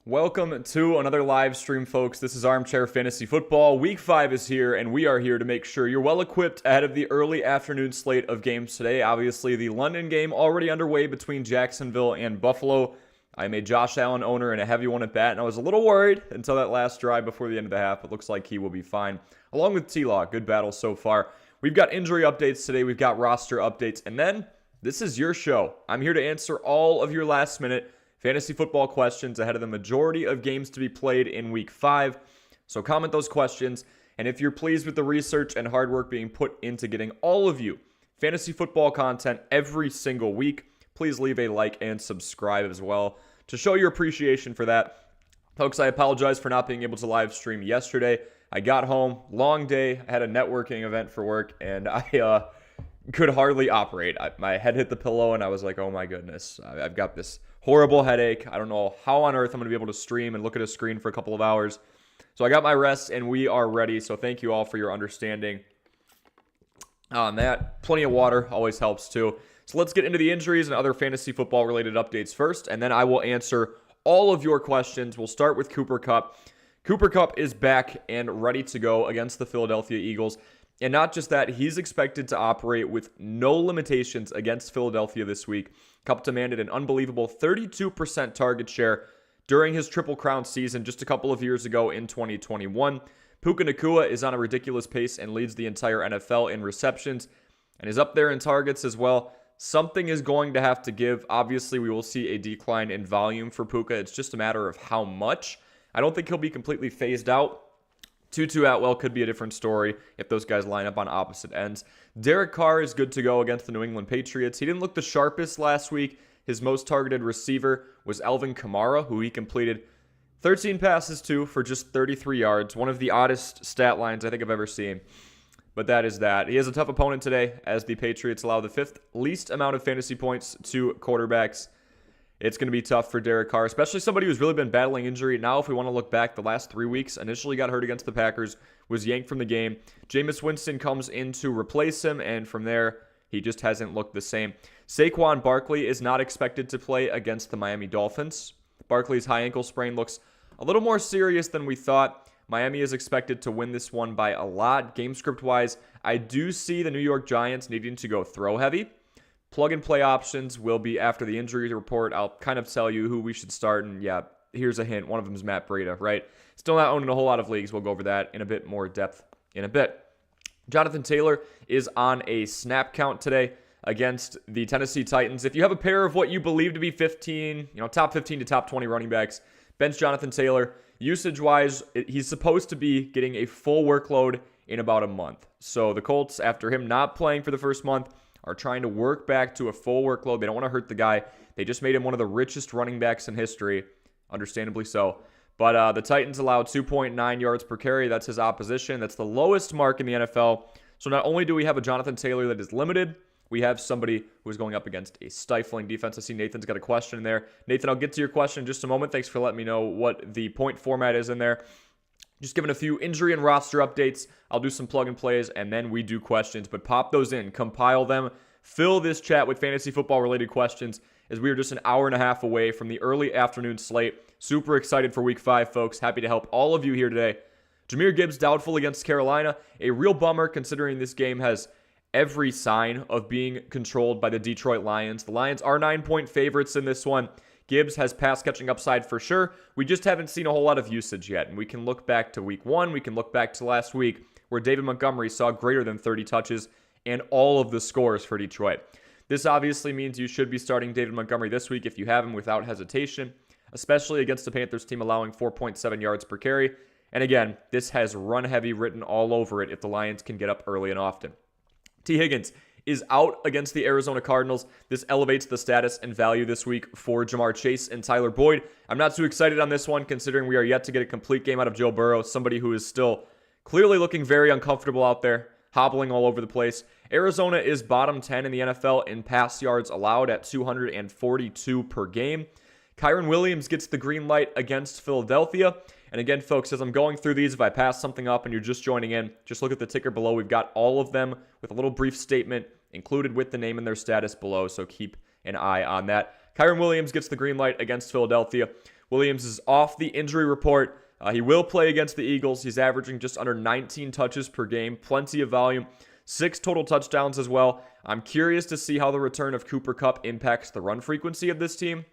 Welcome to another live stream, folks. This is Armchair Fantasy Football. Week 5 is here, and we are here to make sure you're well equipped ahead of the early afternoon slate of games today. Obviously, the London game already underway between Jacksonville and Buffalo. I'm a Josh Allen owner and a heavy one at bat, and I was a little worried until that last drive before the end of the half. It looks like he will be fine. Along with T-Law, good battle so far. We've got injury updates today. We've got roster updates, and then this is your show. I'm here to answer all of your last-minute fantasy football questions ahead of the majority of games to be played in Week 5. So comment those questions, and if you're pleased with the research and hard work being put into getting all of you fantasy football content every single week, please leave a like and subscribe as well to show your appreciation for that. Folks, I apologize for not being able to live stream yesterday. I got home, long day, I had a networking event for work, and I could hardly operate. My head hit the pillow, and I was like, oh my goodness, I've got this horrible headache. I don't know how on earth I'm going to be able to stream and look at a screen for a couple of hours. So I got my rest, and we are ready. So thank you all for your understanding on that. Plenty of water always helps too. So let's get into the injuries and other fantasy football related updates first, and then I will answer all of your questions. We'll start with Cooper Kupp. Cooper Kupp is back and ready to go against the Philadelphia Eagles. And not just that, he's expected to operate with no limitations against Philadelphia this week. Kupp demanded an unbelievable 32% target share during his Triple Crown season just a couple of years ago in 2021. Puka Nacua is on a ridiculous pace and leads the entire NFL in receptions and is up there in targets as well. Something is going to have to give. Obviously, we will see a decline in volume for Puka. It's just a matter of how much. I don't think he'll be completely phased out. Tutu Atwell could be a different story if those guys line up on opposite ends. Derek Carr is good to go against the New England Patriots. He didn't look the sharpest last week. His most targeted receiver was Alvin Kamara, who he completed 13 passes to for just 33 yards. One of the oddest stat lines I think I've ever seen. But that is that. He has a tough opponent today as the Patriots allow the 5th least amount of fantasy points to quarterbacks. It's going to be tough for Derek Carr, especially somebody who's really been battling injury. Now, if we want to look back, the last 3 weeks, initially got hurt against the Packers, was yanked from the game. Jameis Winston comes in to replace him, and from there, he just hasn't looked the same. Saquon Barkley is not expected to play against the Miami Dolphins. Barkley's high ankle sprain looks a little more serious than we thought. Miami is expected to win this one by a lot. Game script-wise, I do see the New York Giants needing to go throw heavy. Plug-and-play options will be after the injury report. I'll kind of tell you who we should start, and yeah, here's a hint. One of them is Matt Breida, right? Still not owning a whole lot of leagues. We'll go over that in a bit more depth in a bit. Jonathan Taylor is on a snap count today against the Tennessee Titans. If you have a pair of what you believe to be top 15 to top 20 running backs, bench Jonathan Taylor. Usage-wise, he's supposed to be getting a full workload in about a month. So the Colts, after him not playing for the first month, are trying to work back to a full workload. They don't want to hurt the guy. They just made him one of the richest running backs in history, understandably so. But the Titans allowed 2.9 yards per carry. That's his opposition. That's the lowest mark in the NFL. So not only do we have a Jonathan Taylor that is limited, we have somebody who is going up against a stifling defense. I see Nathan's got a question there. Nathan, I'll get to your question in just a moment. Thanks for letting me know what the point format is in there. Just giving a few injury and roster updates. I'll do some plug and plays, and then we do questions. But pop those in, compile them, fill this chat with fantasy football related questions, as we are just an hour and a half away from the early afternoon slate. Super excited for Week 5, folks. Happy to help all of you here today. Jahmyr Gibbs doubtful against Carolina. A real bummer considering this game has every sign of being controlled by the Detroit Lions. The Lions are 9-point favorites in this one. Gibbs has pass catching upside for sure. We just haven't seen a whole lot of usage yet. And we can look back to Week 1. We can look back to last week where David Montgomery saw greater than 30 touches and all of the scores for Detroit. This obviously means you should be starting David Montgomery this week if you have him without hesitation, especially against the Panthers team allowing 4.7 yards per carry. And again, this has run heavy written all over it if the Lions can get up early and often. T. Higgins is out against the Arizona Cardinals. This elevates the status and value this week for Jamar Chase and Tyler Boyd. I'm not too excited on this one considering we are yet to get a complete game out of Joe Burrow, somebody who is still clearly looking very uncomfortable out there, hobbling all over the place. Arizona is bottom 10 in the NFL in pass yards allowed at 242 per game. Kyren Williams gets the green light against Philadelphia. And again, folks, as I'm going through these, if I pass something up and you're just joining in, just look at the ticker below. We've got all of them with a little brief statement included with the name and their status below, so keep an eye on that. Kyren Williams gets the green light against Philadelphia. Williams is off the injury report. He will play against the Eagles. He's averaging just under 19 touches per game. Plenty of volume. 6 total touchdowns as well. I'm curious to see how the return of Cooper Kupp impacts the run frequency of this team.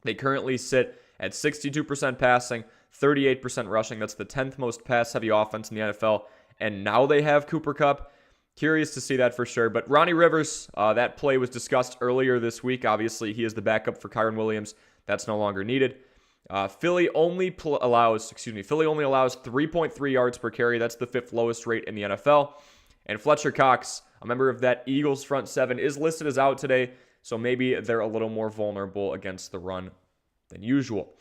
They currently sit at 62% passing, 38% rushing. That's the 10th most pass-heavy offense in the NFL. And now they have Cooper Kupp. Curious to see that for sure. But Ronnie Rivers, that play was discussed earlier this week. Obviously, he is the backup for Kyren Williams. That's no longer needed. Philly only allows 3.3 yards per carry. That's the 5th lowest rate in the NFL. And Fletcher Cox, a member of that Eagles front seven, is listed as out today. So maybe they're a little more vulnerable against the run than usual.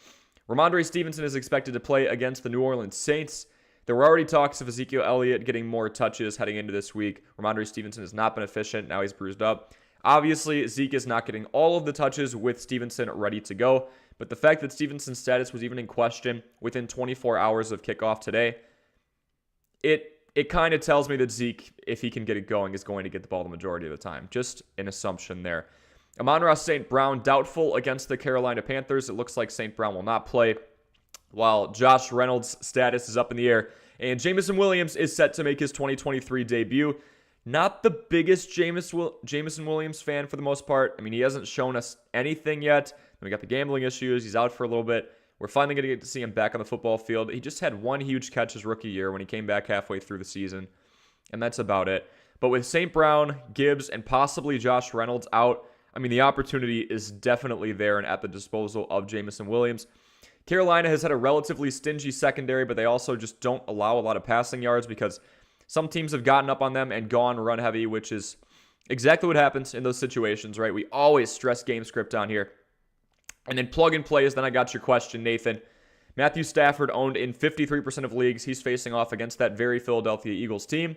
Ramondre Stevenson is expected to play against the New Orleans Saints. There were already talks of Ezekiel Elliott getting more touches heading into this week. Ramondre Stevenson has not been efficient. Now he's bruised up. Obviously, Zeke is not getting all of the touches with Stevenson ready to go. But the fact that Stevenson's status was even in question within 24 hours of kickoff today, it kind of tells me that Zeke, if he can get it going, is going to get the ball the majority of the time. Just an assumption there. Amon-Ra St. Brown, doubtful against the Carolina Panthers. It looks like St. Brown will not play, while Josh Reynolds' status is up in the air. And Jameson Williams is set to make his 2023 debut. Not the biggest Jameson Williams fan for the most part. I mean, he hasn't shown us anything yet. We got the gambling issues. He's out for a little bit. We're finally going to get to see him back on the football field. He just had one huge catch his rookie year when he came back halfway through the season, and that's about it. But with St. Brown, Gibbs, and possibly Josh Reynolds out, I mean, the opportunity is definitely there and at the disposal of Jameson Williams. Carolina has had a relatively stingy secondary, but they also just don't allow a lot of passing yards because some teams have gotten up on them and gone run heavy, which is exactly what happens in those situations, right? We always stress game script on here. And then plug and plays, then I got your question, Nathan. Matthew Stafford owned in 53% of leagues. He's facing off against that very Philadelphia Eagles team.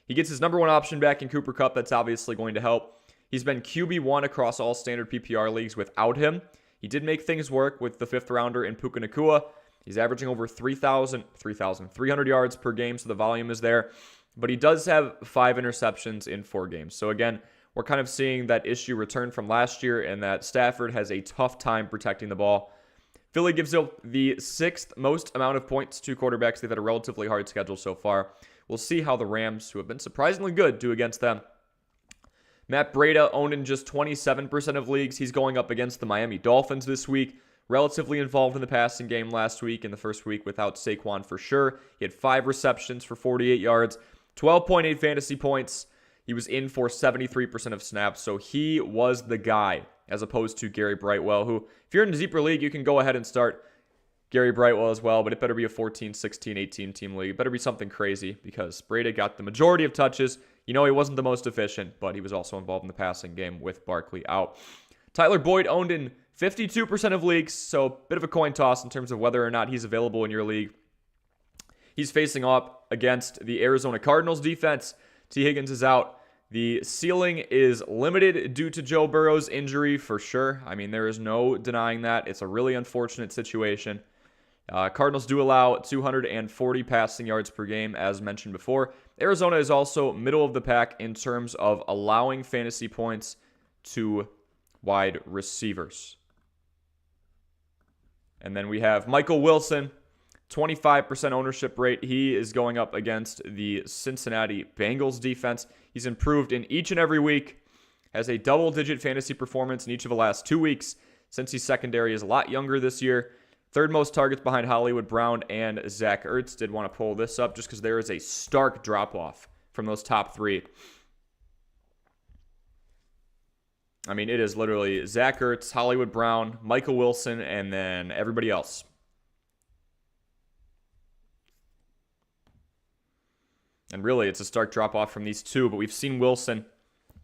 He gets his number one option back in Cooper Kupp. That's obviously going to help. He's been QB1 across all standard PPR leagues without him. He did make things work with the 5th rounder in Puka Nacua. He's averaging over 300 yards per game, so the volume is there. But he does have 5 interceptions in 4 games. So again, we're kind of seeing that issue return from last year and that Stafford has a tough time protecting the ball. Philly gives up the 6th most amount of points to quarterbacks. They've had a relatively hard schedule so far. We'll see how the Rams, who have been surprisingly good, do against them. Matt Breida owned in just 27% of leagues. He's going up against the Miami Dolphins this week. Relatively involved in the passing game last week, in the first week without Saquon for sure. He had 5 receptions for 48 yards, 12.8 fantasy points. He was in for 73% of snaps, so he was the guy, as opposed to Gary Brightwell, who, if you're in a deeper league, you can go ahead and start Gary Brightwell as well, but it better be a 14, 16, 18 team league. It better be something crazy, because Breida got the majority of touches. You know, he wasn't the most efficient, but he was also involved in the passing game with Barkley out. Tyler Boyd owned in 52% of leagues, so a bit of a coin toss in terms of whether or not he's available in your league. He's facing off against the Arizona Cardinals defense. T. Higgins is out. The ceiling is limited due to Joe Burrow's injury for sure. I mean, there is no denying that. It's a really unfortunate situation. Cardinals do allow 240 passing yards per game, as mentioned before. Arizona is also middle of the pack in terms of allowing fantasy points to wide receivers. And then we have Michael Wilson, 25% ownership rate. He is going up against the Cincinnati Bengals defense. He's improved in each and every week, has a double-digit fantasy performance in each of the last 2 weeks. Cincy's secondary is a lot younger this year. 3rd most targets behind Hollywood Brown and Zach Ertz. Did want to pull this up just because there is a stark drop-off from those top 3. I mean, it is literally Zach Ertz, Hollywood Brown, Michael Wilson, and then everybody else. And really, it's a stark drop-off from these 2, but we've seen Wilson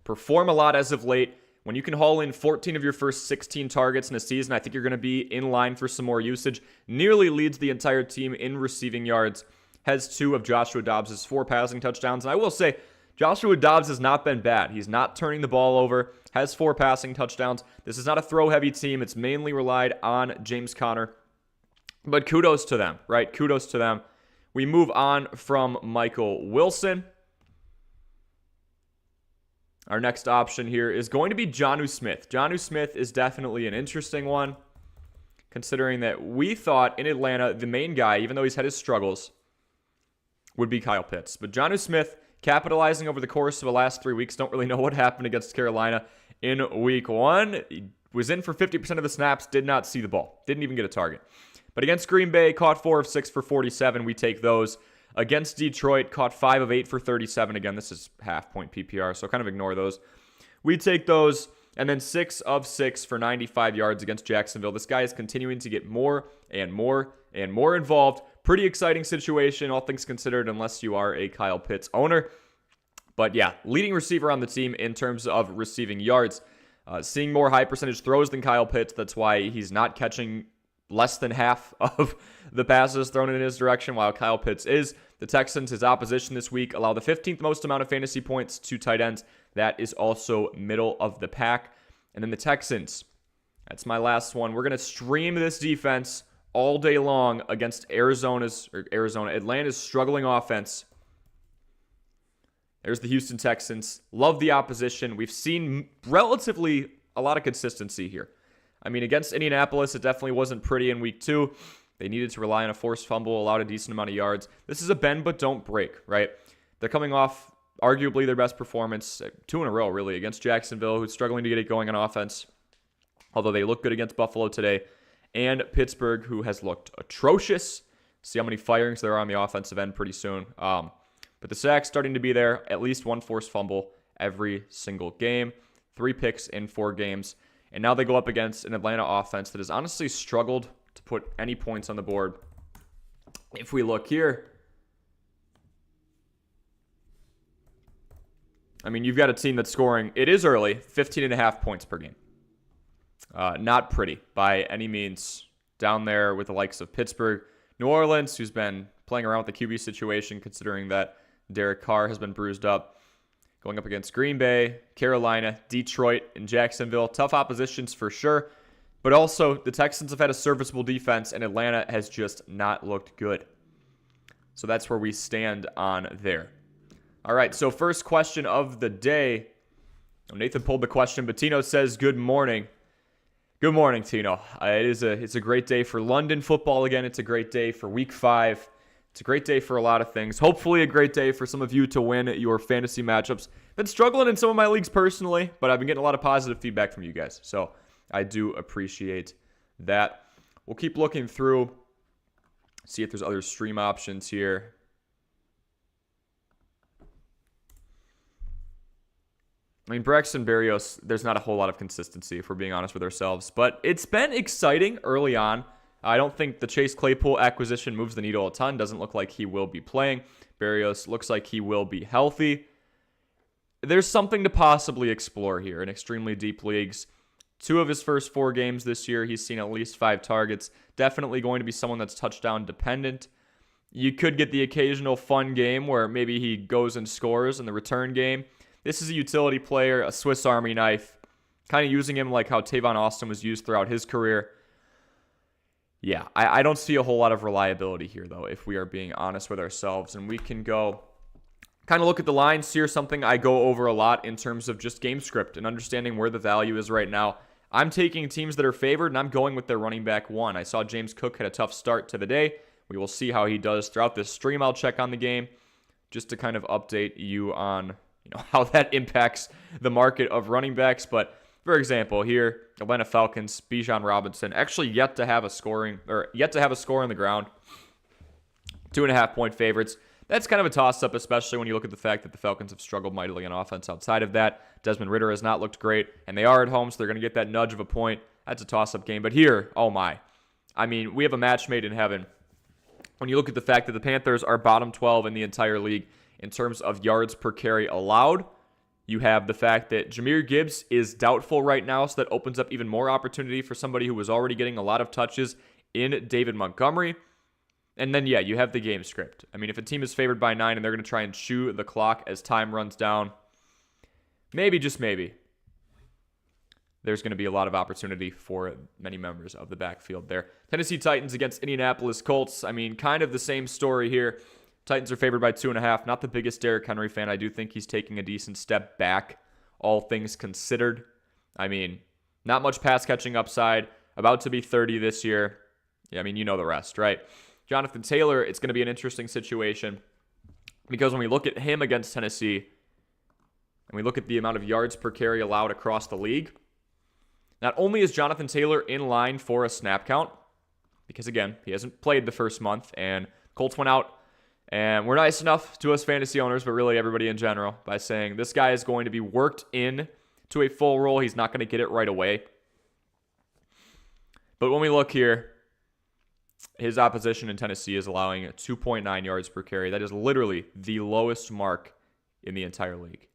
perform a lot as of late. When you can haul in 14 of your first 16 targets in a season, I think you're going to be in line for some more usage. Nearly leads the entire team in receiving yards. Has 2 of Joshua Dobbs' 4 passing touchdowns. And I will say, Joshua Dobbs has not been bad. He's not turning the ball over. Has 4 passing touchdowns. This is not a throw-heavy team. It's mainly relied on James Conner. But kudos to them, right? Kudos to them. We move on from Michael Wilson. Our next option here is going to be Jonnu Smith. Jonnu Smith is definitely an interesting one. considering that we thought in Atlanta, the main guy, even though he's had his struggles, would be Kyle Pitts. But Jonnu Smith capitalizing over the course of the last 3 weeks. Don't really know what happened against Carolina in week 1. He was in for 50% of the snaps, did not see the ball, didn't even get a target. But against Green Bay, caught 4 of 6 for 47. We take those. Against Detroit, caught 5 of 8 for 37. Again, this is half-point PPR, so kind of ignore those. We take those. And then 6 of 6 for 95 yards against Jacksonville. This guy is continuing to get more and more and more involved. Pretty exciting situation, all things considered, unless you are a Kyle Pitts owner. But yeah, leading receiver on the team in terms of receiving yards. Seeing more high percentage throws than Kyle Pitts. That's why he's not catching less than half of the passes thrown in his direction, while Kyle Pitts is. The Texans, his opposition this week, allow the 15th most amount of fantasy points to tight ends. That is also middle of the pack. And then the Texans, that's my last one. We're going to stream this defense all day long against Atlanta's struggling offense. There's the Houston Texans. Love the opposition. We've seen relatively a lot of consistency here. I mean, against Indianapolis, it definitely wasn't pretty in week 2. They needed to rely on a forced fumble, allowed a decent amount of yards. This is a bend but don't break, right? They're coming off arguably their best performance, 2 in a row, really, against Jacksonville, who's struggling to get it going on offense, although they look good against Buffalo today, and Pittsburgh, who has looked atrocious. See how many firings there are on the offensive end pretty soon. But the sacks starting to be there, at least 1 forced fumble every single game, 3 picks in 4 games, and now they go up against an Atlanta offense that has honestly struggled to put any points on the board. If we look here, I mean, you've got a team that's scoring, it is early, 15.5 points per game. Not pretty by any means. Down there with the likes of Pittsburgh, New Orleans, who's been playing around with the QB situation, considering that Derek Carr has been bruised up. Going up against Green Bay, Carolina, Detroit, and Jacksonville. Tough oppositions for sure. But also, the Texans have had a serviceable defense, and Atlanta has just not looked good. So that's where we stand on there. All right, so first question of the day. Nathan pulled the question, but Tino says, good morning. Good morning, Tino. It's a great day for London football again. It's a great day for week 5. It's a great day for a lot of things. Hopefully a great day for some of you to win your fantasy matchups. Been struggling in some of my leagues personally, but I've been getting a lot of positive feedback from you guys. So I do appreciate that. We'll keep looking through, see if there's other stream options here. I mean, Braxton Berrios, there's not a whole lot of consistency, if we're being honest with ourselves. But it's been exciting early on. I don't think the Chase Claypool acquisition moves the needle a ton. Doesn't look like he will be playing. Berrios looks like he will be healthy. There's something to possibly explore here in extremely deep leagues. 2 of his first 4 games this year, he's seen at least 5 targets. Definitely going to be someone that's touchdown dependent. You could get the occasional fun game where maybe he goes and scores in the return game. This is a utility player, a Swiss Army knife, kind of using him like how Tavon Austin was used throughout his career. Yeah, I don't see a whole lot of reliability here, though, if we are being honest with ourselves. And we can go kind of look at the lines here, something I go over a lot in terms of just game script and understanding where the value is right now. I'm taking teams that are favored, and I'm going with their running back 1. I saw James Cook had a tough start to the day. We will see how he does throughout this stream. I'll check on the game just to kind of update you on how that impacts the market of running backs. But for example, here, Atlanta Falcons, Bijan Robinson, actually yet to have a score on the ground. 2.5 point favorites. That's kind of a toss-up, especially when you look at the fact that the Falcons have struggled mightily on offense outside of that. Desmond Ridder has not looked great, and they are at home, so they're going to get that nudge of a point. That's a toss-up game. But here, oh my. I mean, we have a match made in heaven. When you look at the fact that the Panthers are bottom 12 in the entire league in terms of yards per carry allowed, you have the fact that Jahmyr Gibbs is doubtful right now, so that opens up even more opportunity for somebody who was already getting a lot of touches in David Montgomery. And then, yeah, you have the game script. I mean, if a team is favored by 9 and they're going to try and chew the clock as time runs down, maybe, just maybe, there's going to be a lot of opportunity for many members of the backfield there. Tennessee Titans against Indianapolis Colts. I mean, kind of the same story here. Titans are favored by 2.5. Not the biggest Derrick Henry fan. I do think he's taking a decent step back, all things considered. I mean, not much pass catching upside. about to be 30 this year. Yeah, I mean, you know the rest, right? Jonathan Taylor, it's going to be an interesting situation because when we look at him against Tennessee and we look at the amount of yards per carry allowed across the league, not only is Jonathan Taylor in line for a snap count, because again, he hasn't played the first month, and Colts went out and we're nice enough to us fantasy owners, but really everybody in general, by saying this guy is going to be worked in to a full role. He's not going to get it right away. But when we look here, his opposition in Tennessee is allowing 2.9 yards per carry. That is literally the lowest mark in the entire league.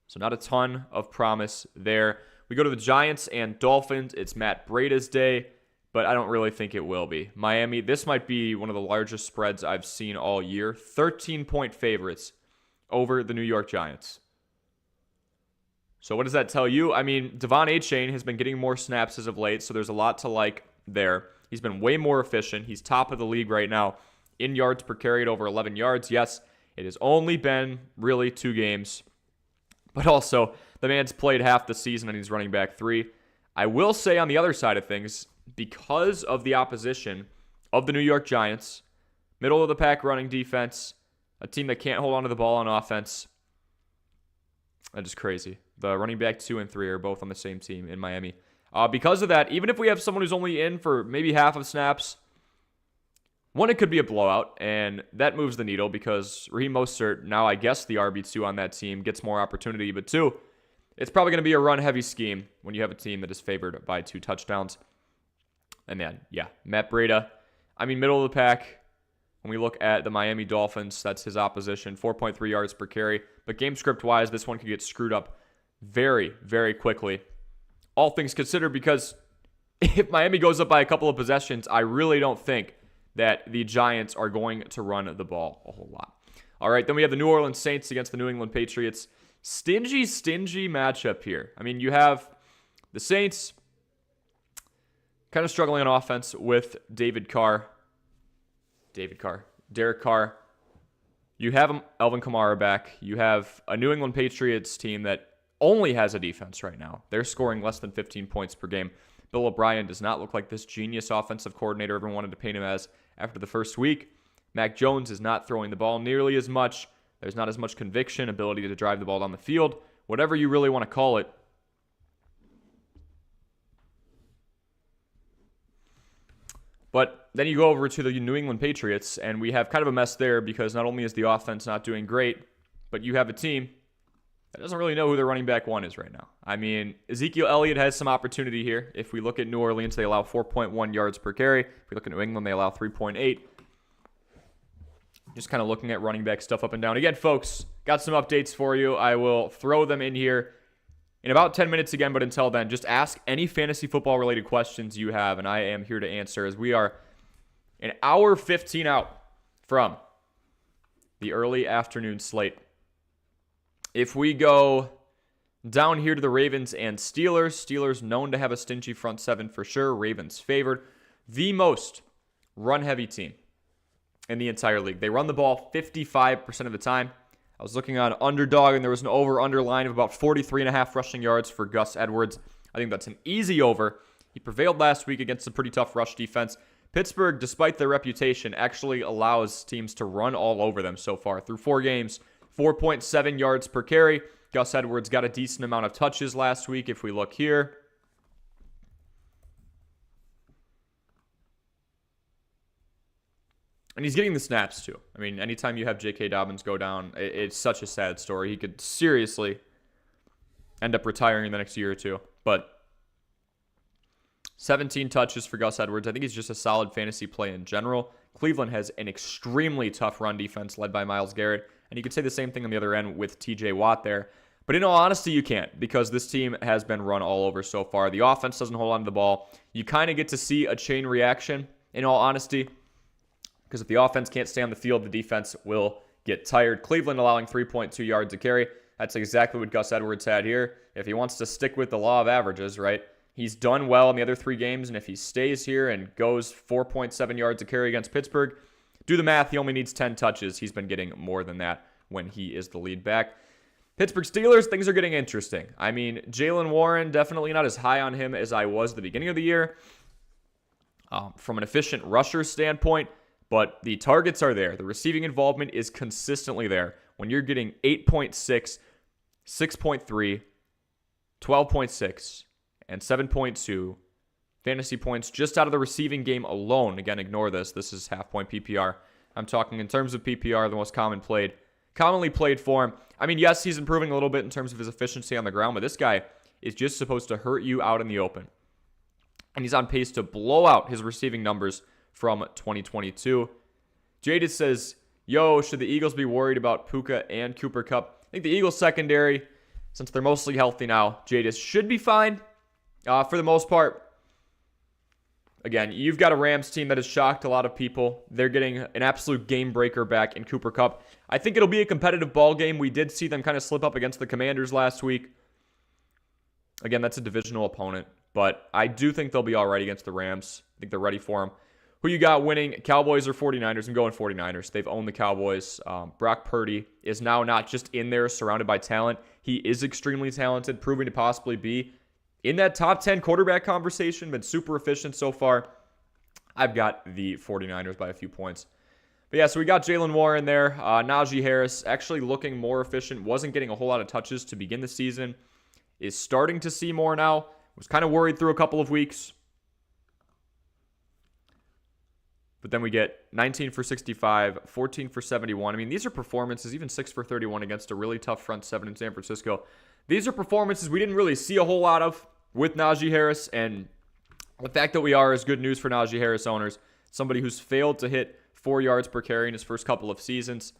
So not a ton of promise there. We go to the Giants and Dolphins. It's Matt Breida's day, but I don't really think it will be. Miami, this might be one of the largest spreads I've seen all year. 13-point favorites over the New York Giants. So what does that tell you? I mean, Devon Achane has been getting more snaps as of late, so there's a lot to like there. He's been way more efficient. He's top of the league right now in yards per carry at over 11 yards. Yes, it has only been really 2 games, but also the man's played half the season and he's running back 3. I will say on the other side of things, because of the opposition of the New York Giants, middle of the pack running defense, a team that can't hold on to the ball on offense, that is crazy. The running back 2 and 3 are both on the same team in Miami. Because of that, even if we have someone who's only in for maybe half of snaps, one, it could be a blowout, and that moves the needle because Raheem Mostert, now I guess the RB2 on that team, gets more opportunity. But 2, it's probably going to be a run-heavy scheme when you have a team that is favored by 2 touchdowns. And then, yeah, Matt Breida, I mean, middle of the pack. When we look at the Miami Dolphins, that's his opposition, 4.3 yards per carry. But game script-wise, this one could get screwed up very, very quickly. All things considered, because if Miami goes up by a couple of possessions, I really don't think that the Giants are going to run the ball a whole lot. All right, then we have the New Orleans Saints against the New England Patriots. Stingy matchup here. I mean, you have the Saints kind of struggling on offense with Derek Carr. You have Alvin Kamara back. You have a New England Patriots team that only has a defense right now. They're scoring less than 15 points per game. Bill O'Brien does not look like this genius offensive coordinator everyone wanted to paint him as after the first week. Mac Jones is not throwing the ball nearly as much. There's not as much conviction, ability to drive the ball down the field, whatever you really want to call it. But then you go over to the New England Patriots, and we have kind of a mess there because not only is the offense not doing great, but you have a team that doesn't really know who their running back 1 is right now. I mean, Ezekiel Elliott has some opportunity here. If we look at New Orleans, they allow 4.1 yards per carry. If we look at New England, they allow 3.8. Just kind of looking at running back stuff up and down. Again, folks, got some updates for you. I will throw them in here in about 10 minutes again, but until then, just ask any fantasy football related questions you have, and I am here to answer as we are an hour 15 out from the early afternoon slate. If we go down here to the Ravens and Steelers known to have a stingy front 7 for sure. Ravens favored. The most run-heavy team in the entire league. They run the ball 55% of the time. I was looking on Underdog, and there was an over-under line of about 43.5 rushing yards for Gus Edwards. I think that's an easy over. He prevailed last week against a pretty tough rush defense. Pittsburgh, despite their reputation, actually allows teams to run all over them so far. Through 4 games, 4.7 yards per carry. Gus Edwards got a decent amount of touches last week if we look here. And he's getting the snaps too. I mean, anytime you have J.K. Dobbins go down, it's such a sad story. He could seriously end up retiring in the next year or two. But 17 touches for Gus Edwards. I think he's just a solid fantasy play in general. Cleveland has an extremely tough run defense led by Myles Garrett. And you could say the same thing on the other end with TJ Watt there. But in all honesty, you can't, because this team has been run all over so far. The offense doesn't hold on to the ball. You kind of get to see a chain reaction, in all honesty, because if the offense can't stay on the field, the defense will get tired. Cleveland allowing 3.2 yards a carry. That's exactly what Gus Edwards had here. If he wants to stick with the law of averages, right? He's done well in the other 3 games, and if he stays here and goes 4.7 yards a carry against Pittsburgh, do the math, he only needs 10 touches. He's been getting more than that when he is the lead back. Pittsburgh Steelers, things are getting interesting. I mean, Jaylen Warren, definitely not as high on him as I was at the beginning of the year from an efficient rusher standpoint, but the targets are there. The receiving involvement is consistently there. When you're getting 8.6, 6.3, 12.6, and 7.2 fantasy points just out of the receiving game alone. Again, ignore this. This is half-point PPR. I'm talking in terms of PPR, the most commonly played form. I mean, yes, he's improving a little bit in terms of his efficiency on the ground, but this guy is just supposed to hurt you out in the open. And he's on pace to blow out his receiving numbers from 2022. Jadis says, yo, should the Eagles be worried about Puka and Cooper Kupp? I think the Eagles secondary, since they're mostly healthy now, Jadis should be fine for the most part. Again, you've got a Rams team that has shocked a lot of people. They're getting an absolute game breaker back in Cooper Kupp. I think it'll be a competitive ball game. We did see them kind of slip up against the Commanders last week. Again, that's a divisional opponent, but I do think they'll be all right against the Rams. I think they're ready for them. Who you got winning, Cowboys or 49ers? I'm going 49ers. They've owned the Cowboys. Brock Purdy is now not just in there surrounded by talent. He is extremely talented, proving to possibly be in that top 10 quarterback conversation, been super efficient so far. I've got the 49ers by a few points. But yeah, so we got Jaylen Warren there. Najee Harris actually looking more efficient. Wasn't getting a whole lot of touches to begin the season. Is starting to see more now. Was kind of worried through a couple of weeks. But then we get 19 for 65, 14 for 71. I mean, these are performances, even 6 for 31 against a really tough front seven in San Francisco. These are performances we didn't really see a whole lot of with Najee Harris, and the fact that we are is good news for Najee Harris owners. Somebody who's failed to hit 4 yards per carry in his first couple of seasons.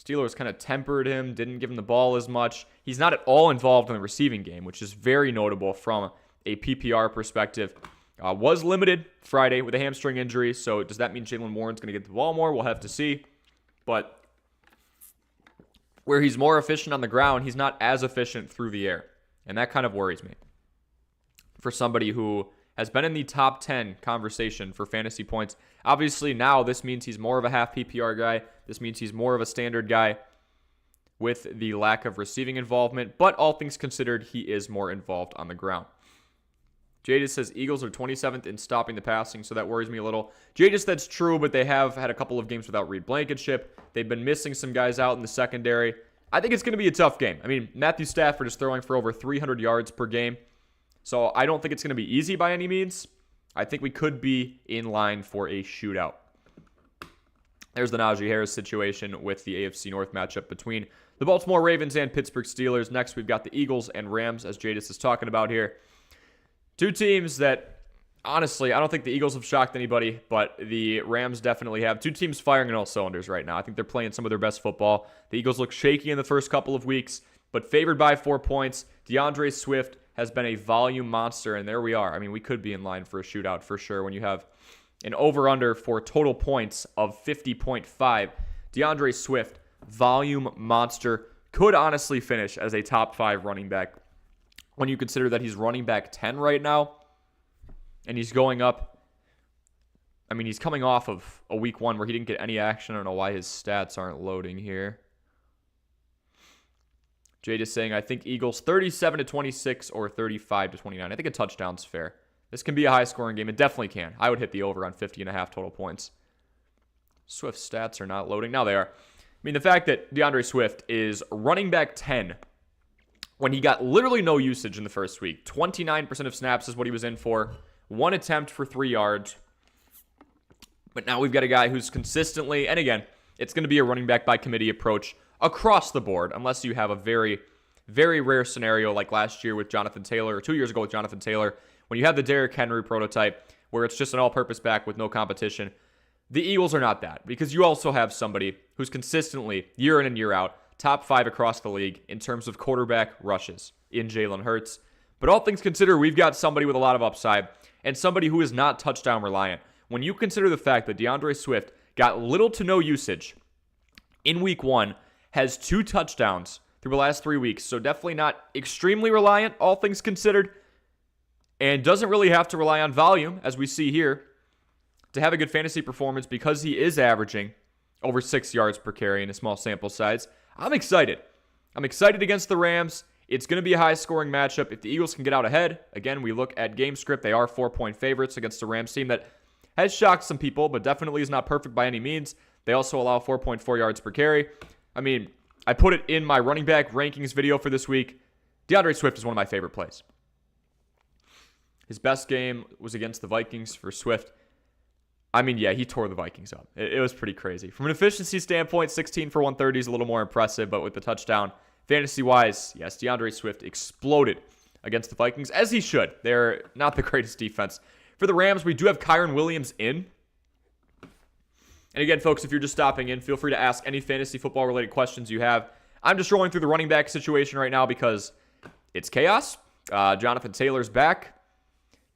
Steelers kind of tempered him, didn't give him the ball as much. He's not at all involved in the receiving game, which is very notable from a PPR perspective. Was limited Friday with a hamstring injury, so does that mean Jaylen Warren's going to get the ball more? We'll have to see. But where he's more efficient on the ground, he's not as efficient through the air. And that kind of worries me. For somebody who has been in the top 10 conversation for fantasy points. Obviously, now this means he's more of a half PPR guy. This means he's more of a standard guy with the lack of receiving involvement. But all things considered, he is more involved on the ground. Jadis says Eagles are 27th in stopping the passing, so that worries me a little. Jadis, that's true, but they have had a couple of games without Reed Blankenship. They've been missing some guys out in the secondary. I think it's going to be a tough game. I mean, Matthew Stafford is throwing for over 300 yards per game, so I don't think it's going to be easy by any means. I think we could be in line for a shootout. There's the Najee Harris situation with the AFC North matchup between the Baltimore Ravens and Pittsburgh Steelers. Next, we've got the Eagles and Rams, as Jadis is talking about here. Two teams that, honestly, I don't think the Eagles have shocked anybody, but the Rams definitely have. Two teams firing on all cylinders right now. I think they're playing some of their best football. The Eagles look shaky in the first couple of weeks, but favored by 4 points. DeAndre Swift has been a volume monster, and there we are. I mean, we could be in line for a shootout for sure when you have an over-under for total points of 50.5. DeAndre Swift, volume monster, could honestly finish as a top 5 running back when you consider that he's running back 10 right now, and he's going up. I mean, he's coming off of a week 1 where he didn't get any action. I don't know why his stats aren't loading here. Jade is saying, I think Eagles 37-26 or 35-29. I think a touchdown's fair. This can be a high-scoring game. It definitely can. I would hit the over on 50.5 total points. Swift's stats are not loading. Now they are. I mean, the fact that DeAndre Swift is running back 10 when he got literally no usage in the first week. 29% of snaps is what he was in for. 1 attempt for 3 yards. But now we've got a guy who's consistently, and again, it's going to be a running back by committee approach across the board, unless you have a very, very rare scenario like last year with Jonathan Taylor, or 2 years ago with Jonathan Taylor, when you have the Derrick Henry prototype, where it's just an all-purpose back with no competition. The Eagles are not that, because you also have somebody who's consistently, year in and year out, top 5 across the league in terms of quarterback rushes in Jalen Hurts. But all things considered, we've got somebody with a lot of upside and somebody who is not touchdown reliant. When you consider the fact that DeAndre Swift got little to no usage in week 1, has 2 touchdowns through the last 3 weeks, so definitely not extremely reliant, all things considered, and doesn't really have to rely on volume, as we see here, to have a good fantasy performance because he is averaging over 6 yards per carry in a small sample size. I'm excited. I'm excited against the Rams. It's going to be a high-scoring matchup. If the Eagles can get out ahead, again, we look at game script. They are 4-point favorites against the Rams team that has shocked some people, but definitely is not perfect by any means. They also allow 4.4 yards per carry. I mean, I put it in my running back rankings video for this week. DeAndre Swift is one of my favorite plays. His best game was against the Vikings for Swift. I mean, yeah, he tore the Vikings up. It was pretty crazy. From an efficiency standpoint, 16 for 130 is a little more impressive, but with the touchdown, fantasy-wise, yes, DeAndre Swift exploded against the Vikings, as he should. They're not the greatest defense. For the Rams, we do have Kyren Williams in. And again, folks, if you're just stopping in, feel free to ask any fantasy football-related questions you have. I'm just rolling through the running back situation right now because it's chaos. Jonathan Taylor's back.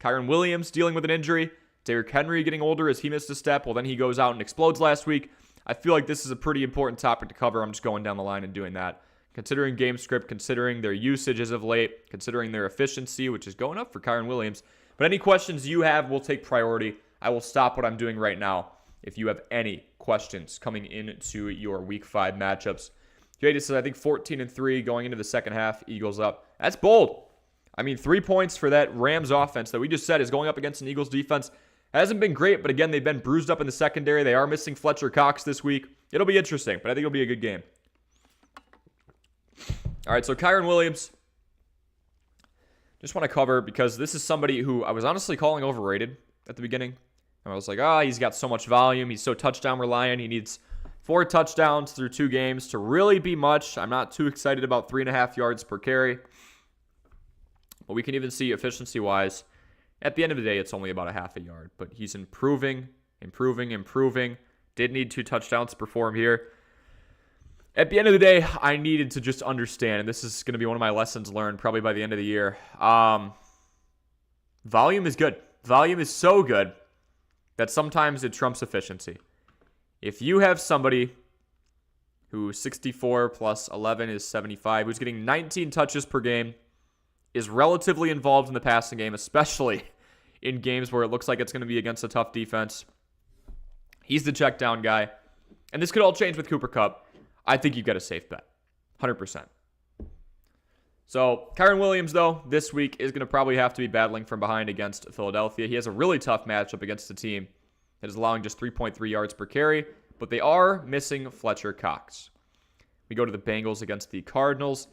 Kyren Williams dealing with an injury. Derrick Henry getting older as he missed a step. Well, then he goes out and explodes last week. I feel like this is a pretty important topic to cover. I'm just going down the line and doing that. Considering game script, considering their usage as of late, considering their efficiency, which is going up for Kyren Williams. But any questions you have will take priority. I will stop what I'm doing right now if you have any questions coming into your Week 5 matchups. Jada says, I think 14-3 going into the second half. Eagles up. That's bold. I mean, 3 points for that Rams offense that we just said is going up against an Eagles defense. Hasn't been great, but again, they've been bruised up in the secondary. They are missing Fletcher Cox this week. It'll be interesting, but I think it'll be a good game. All right, so Kyren Williams. Just want to cover because this is somebody who I was honestly calling overrated at the beginning. And I was like, he's got so much volume. He's so touchdown reliant. He needs 4 touchdowns through 2 games to really be much. I'm not too excited about 3.5 yards per carry. But we can even see efficiency-wise. At the end of the day, it's only about a half a yard. But he's improving. Did need 2 touchdowns to perform here. At the end of the day, I needed to just understand, and this is going to be one of my lessons learned probably by the end of the year. Volume is good. Volume is so good that sometimes it trumps efficiency. If you have somebody who 64 plus 11 is 75, who's getting 19 touches per game, is relatively involved in the passing game, especially in games where it looks like it's going to be against a tough defense. He's the check down guy. And this could all change with Cooper Kupp. I think you've got a safe bet. 100%. So, Kyren Williams, though, this week is going to probably have to be battling from behind against Philadelphia. He has a really tough matchup against a team that is allowing just 3.3 yards per carry, but they are missing Fletcher Cox. We go to the Bengals against the Cardinals.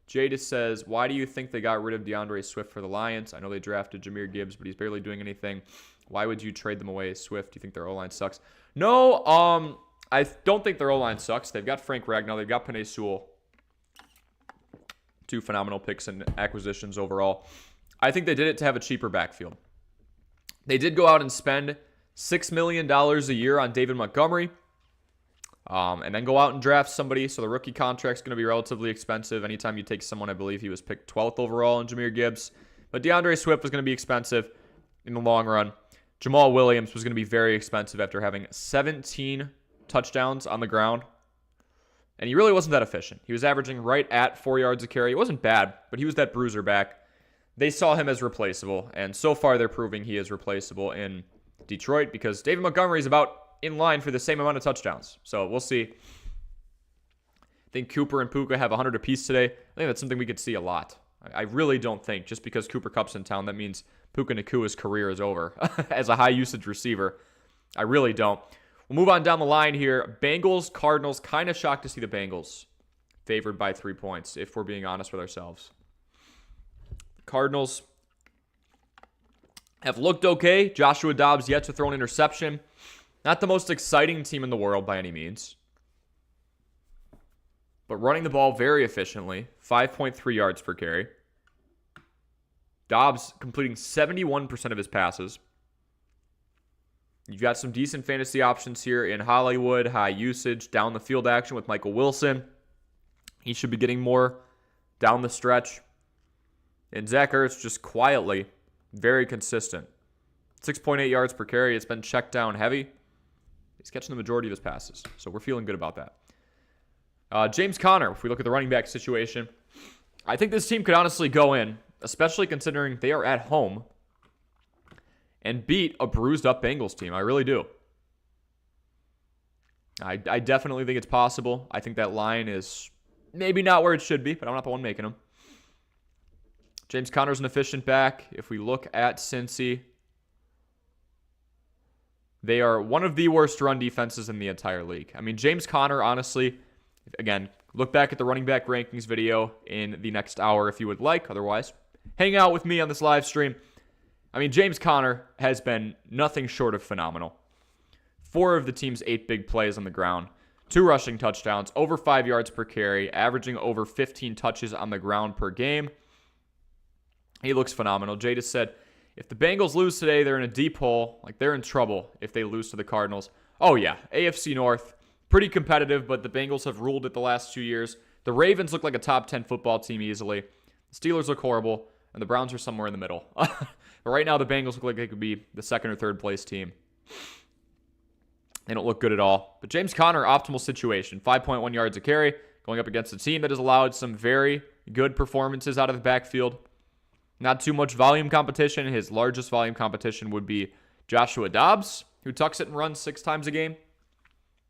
Jadis says, why do you think they got rid of DeAndre Swift for the Lions? I know they drafted Jahmyr Gibbs, but he's barely doing anything. Why would you trade them away? Swift, do you think their O-line sucks? No, I don't think their O-line sucks. They've got Frank Ragnow. They've got Penei Sewell. 2 phenomenal picks and acquisitions overall. I think they did it to have a cheaper backfield. They did go out and spend $6 million a year on David Montgomery. And then go out and draft somebody. So the rookie contract's going to be relatively expensive. Anytime you take someone, I believe he was picked 12th overall in Jahmyr Gibbs. But DeAndre Swift was going to be expensive in the long run. Jamal Williams was going to be very expensive after having 17 touchdowns on the ground. And he really wasn't that efficient. He was averaging right at 4 yards a carry. It wasn't bad, but he was that bruiser back. They saw him as replaceable, and so far they're proving he is replaceable in Detroit because David Montgomery is about in line for the same amount of touchdowns. So we'll see. I think Cooper and Puka have 100 apiece today. I think that's something we could see a lot. I really don't think just because Cooper Kupp's in town, that means Puka Nakua's career is over as a high-usage receiver. I really don't. We'll move on down the line here. Bengals, Cardinals. Kind of shocked to see the Bengals favored by 3 points, if we're being honest with ourselves. Cardinals have looked okay. Joshua Dobbs yet to throw an interception. Not the most exciting team in the world by any means. But running the ball very efficiently. 5.3 yards per carry. Dobbs completing 71% of his passes. You've got some decent fantasy options here in Hollywood. High usage, down the field action with Michael Wilson. He should be getting more down the stretch. And Zach Ertz just quietly, very consistent. 6.8 yards per carry. It's been checked down heavy. He's catching the majority of his passes. So we're feeling good about that. James Conner, if we look at the running back situation, I think this team could honestly go in, especially considering they are at home, and beat a bruised-up Bengals team. I really do. I definitely think it's possible. I think that line is Maybe not where it should be, but I'm not the one making them. James Conner's an efficient back. If we look at Cincy, they are one of the worst run defenses in the entire league. I mean, James Conner, honestly, again, look back at the running back rankings video in the next hour if you would like. Otherwise, hang out with me on this live stream. I mean, James Conner has been nothing short of phenomenal. 4 of the team's 8 big plays on the ground. 2 rushing touchdowns, over 5 yards per carry, averaging over 15 touches on the ground per game. He looks phenomenal. Jay just said, if the Bengals lose today, they're in a deep hole. Like, they're in trouble if they lose to the Cardinals. Oh, yeah. AFC North, pretty competitive, but the Bengals have ruled it the last 2 years. The Ravens look like a top 10 football team easily. The Steelers look horrible, and the Browns are somewhere in the middle. But right now, the Bengals look like they could be the second or third place team. They don't look good at all. But James Conner, optimal situation. 5.1 yards a carry, going up against a team that has allowed some very good performances out of the backfield. Not too much volume competition. His largest volume competition would be Joshua Dobbs, who tucks it and runs 6 times a game.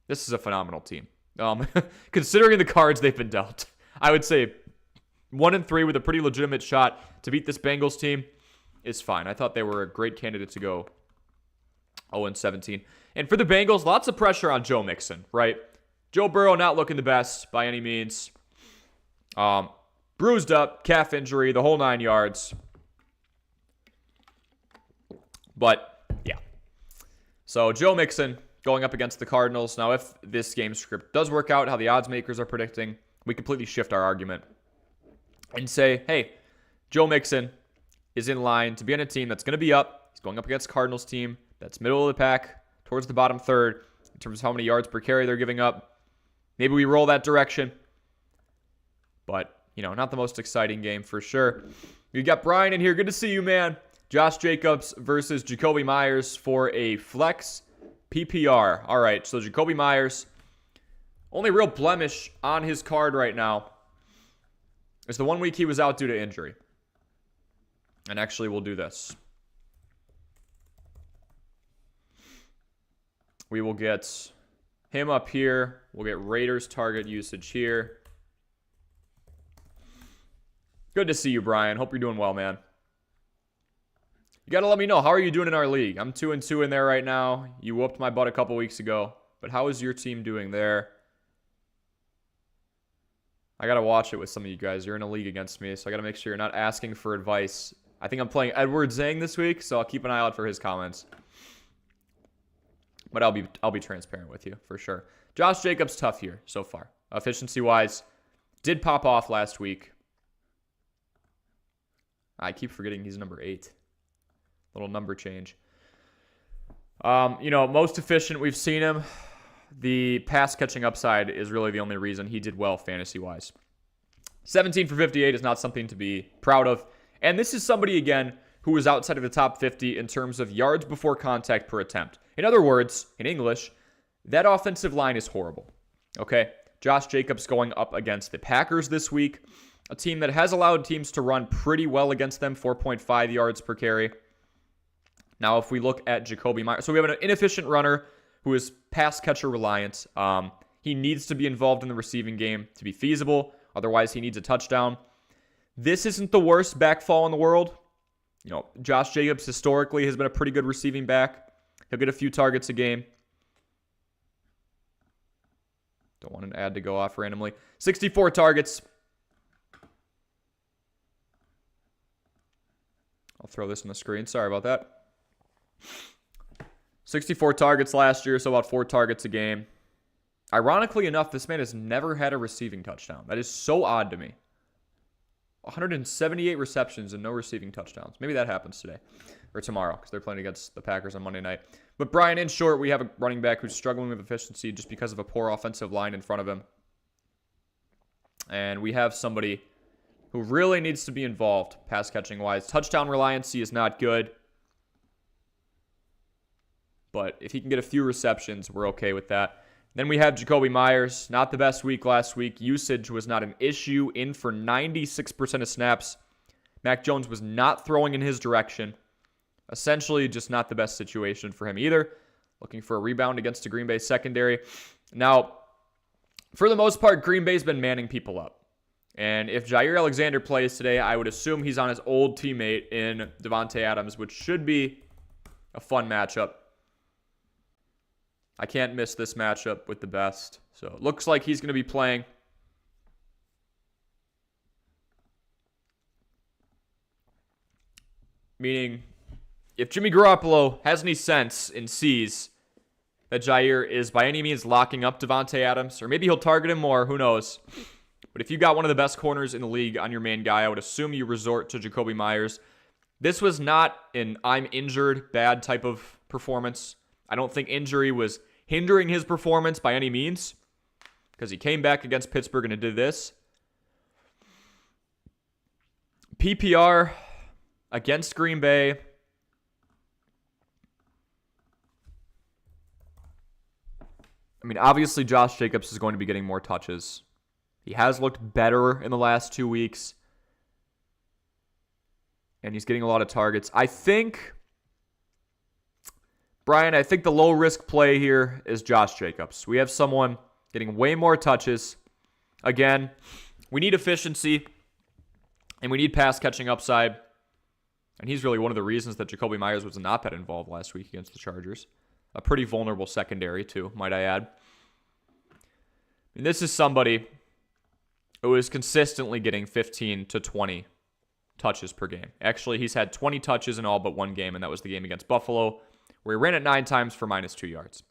This is a phenomenal team. Considering the cards they've been dealt, I would say 1-3 with a pretty legitimate shot to beat this Bengals team is fine. I thought they were a great candidate to go 0-17. And for the Bengals, lots of pressure on Joe Mixon, right? Joe Burrow not looking the best by any means. Bruised up, calf injury, the whole 9 yards. But, yeah. So, Joe Mixon going up against the Cardinals. Now, if this game script does work out how the odds makers are predicting, we completely shift our argument and say, hey, Joe Mixon is in line to be on a team that's going to be up. He's going up against Cardinals team that's middle of the pack, towards the bottom third, in terms of how many yards per carry they're giving up. Maybe we roll that direction. But, not the most exciting game for sure. You got Brian in here. Good to see you, man. Josh Jacobs versus Jacoby Myers for a flex PPR. All right, so Jacoby Myers, only real blemish on his card right now is the 1 week he was out due to injury. And actually, we'll do this. We will get him up here. We'll get Raiders target usage here. Good to see you, Brian. Hope you're doing well, man. You got to let me know. How are you doing in our league? I'm 2-2 in there right now. You whooped my butt a couple weeks ago. But how is your team doing there? I got to watch it with some of you guys. You're in a league against me, so I got to make sure you're not asking for advice. I think I'm playing Edward Zhang this week, so I'll keep an eye out for his comments. But I'll be transparent with you, for sure. Josh Jacobs, tough here so far. Efficiency-wise, did pop off last week. I keep forgetting he's number 8. Little number change. Most efficient we've seen him. The pass catching upside is really the only reason he did well fantasy-wise. 17 for 58 is not something to be proud of. And this is somebody, again, who is outside of the top 50 in terms of yards before contact per attempt. In other words, in English, that offensive line is horrible. Okay? Josh Jacobs going up against the Packers this week. A team that has allowed teams to run pretty well against them, 4.5 yards per carry. Now, if we look at Jacoby Myers, so we have an inefficient runner who is pass catcher reliant. He needs to be involved in the receiving game to be feasible. Otherwise, he needs a touchdown. This isn't the worst backfall in the world. Josh Jacobs historically has been a pretty good receiving back. He'll get a few targets a game. Don't want an ad to go off randomly. 64 targets. I'll throw this on the screen. Sorry about that. 64 targets last year, so about 4 targets a game. Ironically enough, this man has never had a receiving touchdown. That is so odd to me. 178 receptions and no receiving touchdowns. Maybe that happens today or tomorrow because they're playing against the Packers on Monday night. But Brian, in short, we have a running back who's struggling with efficiency just because of a poor offensive line in front of him. And we have somebody who really needs to be involved pass catching wise. Touchdown reliancy is not good. But if he can get a few receptions, we're okay with that. Then we have Jacoby Myers. Not the best week last week. Usage was not an issue. In for 96% of snaps. Mac Jones was not throwing in his direction. Essentially, just not the best situation for him either. Looking for a rebound against the Green Bay secondary. Now, For the most part, Green Bay's been manning people up. And if Jair Alexander plays today, I would assume he's on his old teammate in Davante Adams, which should be a fun matchup. I can't miss this matchup with the best. So it looks like he's going to be playing. Meaning, if Jimmy Garoppolo has any sense and sees that Jair is by any means locking up Davante Adams, or maybe he'll target him more, who knows. But if you got one of the best corners in the league on your main guy, I would assume you resort to Jakobi Meyers. This was not an I'm injured bad type of performance. I don't think injury was hindering his performance by any means, because he came back against Pittsburgh and did this. PPR against Green Bay. I mean, obviously Josh Jacobs is going to be getting more touches. He has looked better in the last 2 weeks. And he's getting a lot of targets. I think, Brian, the low-risk play here is Josh Jacobs. We have someone getting way more touches. Again, we need efficiency, and we need pass-catching upside. And he's really one of the reasons that Jakobi Meyers was not that involved last week against the Chargers. A pretty vulnerable secondary, too, might I add. And this is somebody who is consistently getting 15 to 20 touches per game. Actually, he's had 20 touches in all but one game, and that was the game against Buffalo, where he ran it 9 times for -2 yards.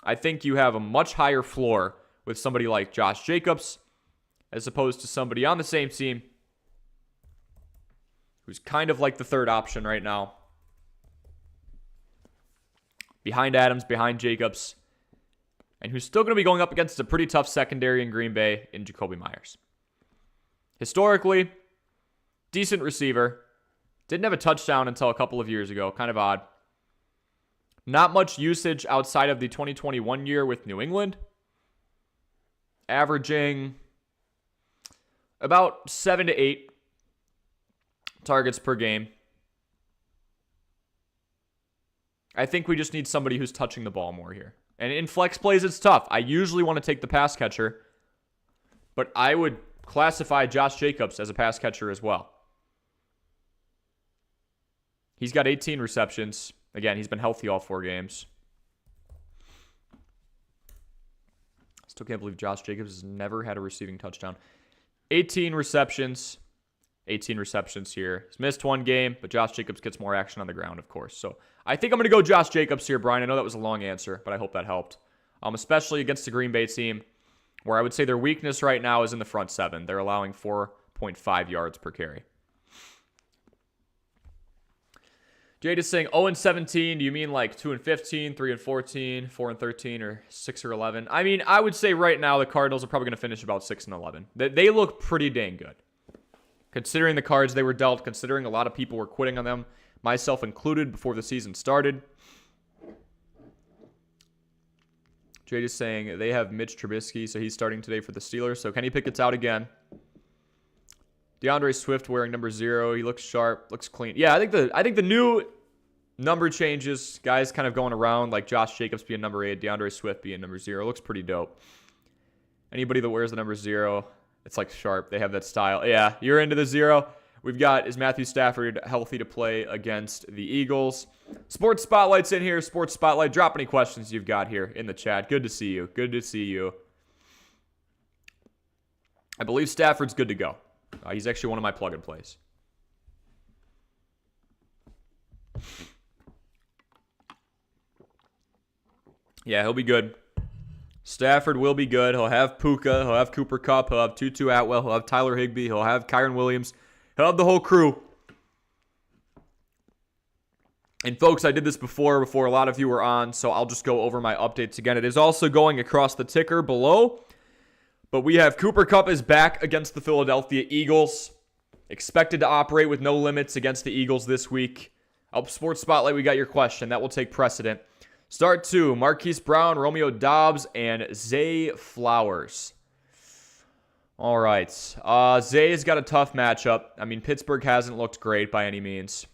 I think you have a much higher floor with somebody like Josh Jacobs as opposed to somebody on the same team who's kind of like the third option right now. Behind Adams, behind Jacobs, and who's still going to be going up against a pretty tough secondary in Green Bay in Jakobi Meyers. Historically, decent receiver. Didn't have a touchdown until a couple of years ago. Kind of odd. Not much usage outside of the 2021 year with New England. Averaging about 7 to 8 targets per game. I think we just need somebody who's touching the ball more here. And in flex plays, it's tough. I usually want to take the pass catcher, but I would classify Josh Jacobs as a pass catcher as well. He's got 18 receptions. Again, he's been healthy all 4 games. Still can't believe Josh Jacobs has never had a receiving touchdown. 18 receptions. 18 receptions here. He's missed 1 game, but Josh Jacobs gets more action on the ground, of course. So I think I'm going to go Josh Jacobs here, Brian. I know that was a long answer, but I hope that helped. Especially against the Green Bay team, where I would say their weakness right now is in the front 7. They're allowing 4.5 yards per carry. Jade is saying 0-17. Do you mean like 2-15, 3-14, 4-13, or 6-11? I mean, I would say right now the Cardinals are probably going to finish about 6-11. They look pretty dang good. Considering the cards they were dealt, considering a lot of people were quitting on them, myself included, before the season started. Jade is saying they have Mitch Trubisky, so he's starting today for the Steelers. So Kenny Pickett's out again. DeAndre Swift wearing number 0. He looks sharp, looks clean. Yeah, I think the new number changes, guys kind of going around, like Josh Jacobs being number 8, DeAndre Swift being number 0. Looks pretty dope. Anybody that wears the number 0, it's like sharp. They have that style. Yeah, you're into the 0. We've got, is Matthew Stafford healthy to play against the Eagles? Sports Spotlight's in here. Sports Spotlight. Drop any questions you've got here in the chat. Good to see you. Good to see you. I believe Stafford's good to go. He's actually one of my plug-and plays. Yeah, he'll be good. Stafford will be good. He'll have Puka. He'll have Cooper Kupp. He'll have Tutu Atwell. He'll have Tyler Higbee. He'll have Kyron Williams. He'll have the whole crew. And folks, I did this before a lot of you were on, so I'll just go over my updates again. It is also going across the ticker below. But we have Cooper Kupp is back against the Philadelphia Eagles. Expected to operate with no limits against the Eagles this week. Up Sports Spotlight, we got your question. That will take precedent. Start 2, Marquise Brown, Romeo Doubs, and Zay Flowers. All right. Zay's got a tough matchup. I mean, Pittsburgh hasn't looked great by any means.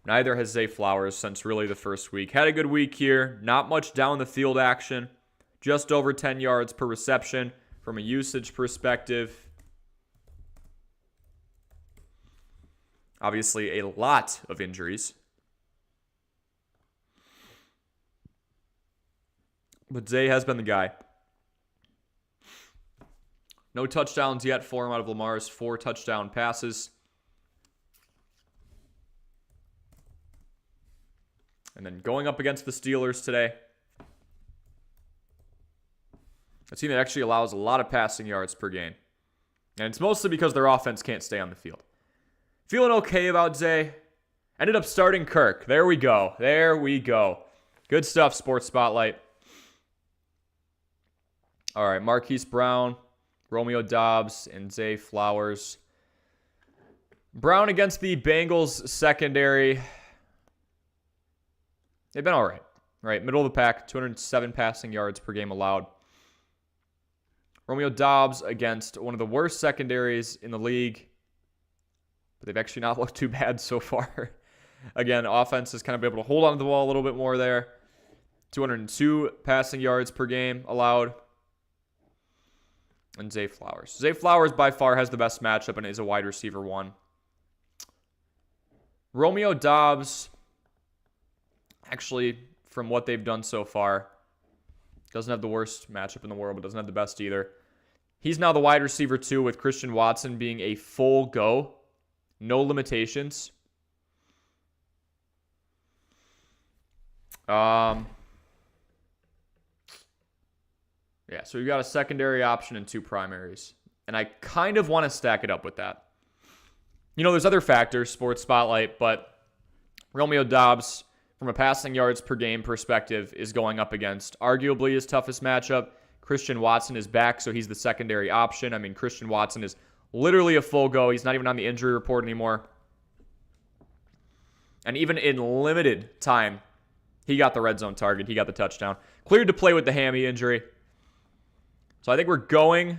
Neither has Zay Flowers since really the first week. Had a good week here. Not much down the field action. Just over 10 yards per reception from a usage perspective. Obviously, a lot of injuries. But Zay has been the guy. No touchdowns yet for him out of Lamar's 4 touchdown passes. And then going up against the Steelers today. A team that actually allows a lot of passing yards per game. And it's mostly because their offense can't stay on the field. Feeling okay about Zay. Ended up starting Kirk. There we go. There we go. Good stuff, Sports Spotlight. All right, Marquise Brown, Romeo Doubs, and Zay Flowers. Brown against the Bengals secondary. They've been all right. Right, middle of the pack, 207 passing yards per game allowed. Romeo Doubs against one of the worst secondaries in the league. But they've actually not looked too bad so far. Again, offense has kind of been able to hold on to the ball a little bit more there. 202 passing yards per game allowed. And Zay Flowers. Zay Flowers by far has the best matchup and is a wide receiver 1. Romeo Doubs, actually, from what they've done so far, doesn't have the worst matchup in the world, but doesn't have the best either. He's now the wide receiver 2 with Christian Watson being a full go. No limitations. Yeah, so we've got a secondary option and 2 primaries. And I kind of want to stack it up with that. You know, there's other factors, Sports Spotlight, but Romeo Doubs, from a passing yards per game perspective, is going up against arguably his toughest matchup. Christian Watson is back, so he's the secondary option. I mean, Christian Watson is literally a full go. He's not even on the injury report anymore. And even in limited time, he got the red zone target. He got the touchdown. Cleared to play with the hammy injury. So I think we're going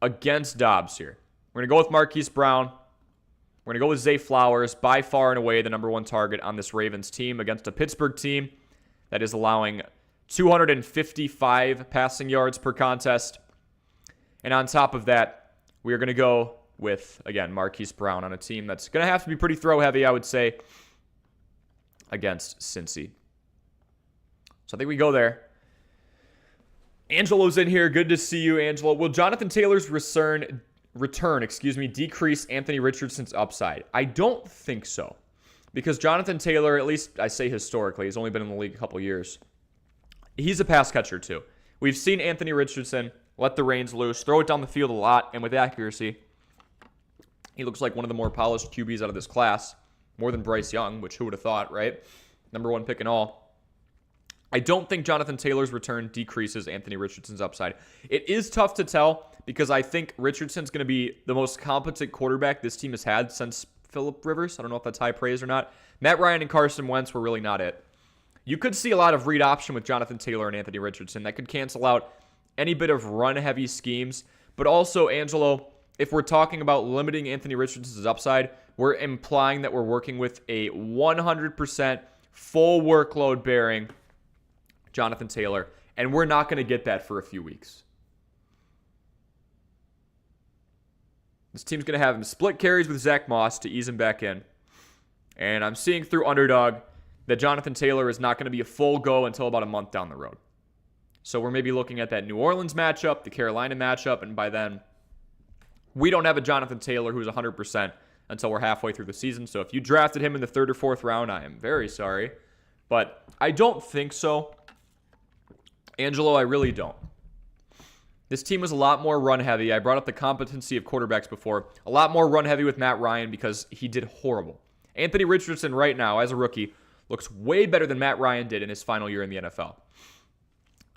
against Doubs here. We're going to go with Marquise Brown. We're going to go with Zay Flowers, by far and away the number 1 target on this Ravens team against a Pittsburgh team that is allowing 255 passing yards per contest. And on top of that, we are going to go with, again, Marquise Brown on a team that's going to have to be pretty throw-heavy, I would say, against Cincy. So I think we go there. Angelo's in here. Good to see you, Angelo. Will Jonathan Taylor's return, decrease Anthony Richardson's upside? I don't think so. Because Jonathan Taylor, at least I say historically, has only been in the league a couple years. He's a pass catcher too. We've seen Anthony Richardson let the reins loose, throw it down the field a lot, and with accuracy, he looks like one of the more polished QBs out of this class. More than Bryce Young, which who would have thought, right? Number 1 pick and all. I don't think Jonathan Taylor's return decreases Anthony Richardson's upside. It is tough to tell because I think Richardson's going to be the most competent quarterback this team has had since Phillip Rivers. I don't know if that's high praise or not. Matt Ryan and Carson Wentz were really not it. You could see a lot of read option with Jonathan Taylor and Anthony Richardson. That could cancel out any bit of run-heavy schemes. But also, Angelo, if we're talking about limiting Anthony Richardson's upside, we're implying that we're working with a 100% full workload bearing Jonathan Taylor, and we're not going to get that for a few weeks. This team's going to have him split carries with Zach Moss to ease him back in. And I'm seeing through Underdog that Jonathan Taylor is not going to be a full go until about a month down the road. So we're maybe looking at that New Orleans matchup, the Carolina matchup, and by then, we don't have a Jonathan Taylor who's 100% until we're halfway through the season. So if you drafted him in the 3rd or 4th round, I am very sorry. But I don't think so. Angelo, I really don't. This team was a lot more run-heavy. I brought up the competency of quarterbacks before. A lot more run-heavy with Matt Ryan because he did horrible. Anthony Richardson right now, as a rookie, looks way better than Matt Ryan did in his final year in the NFL.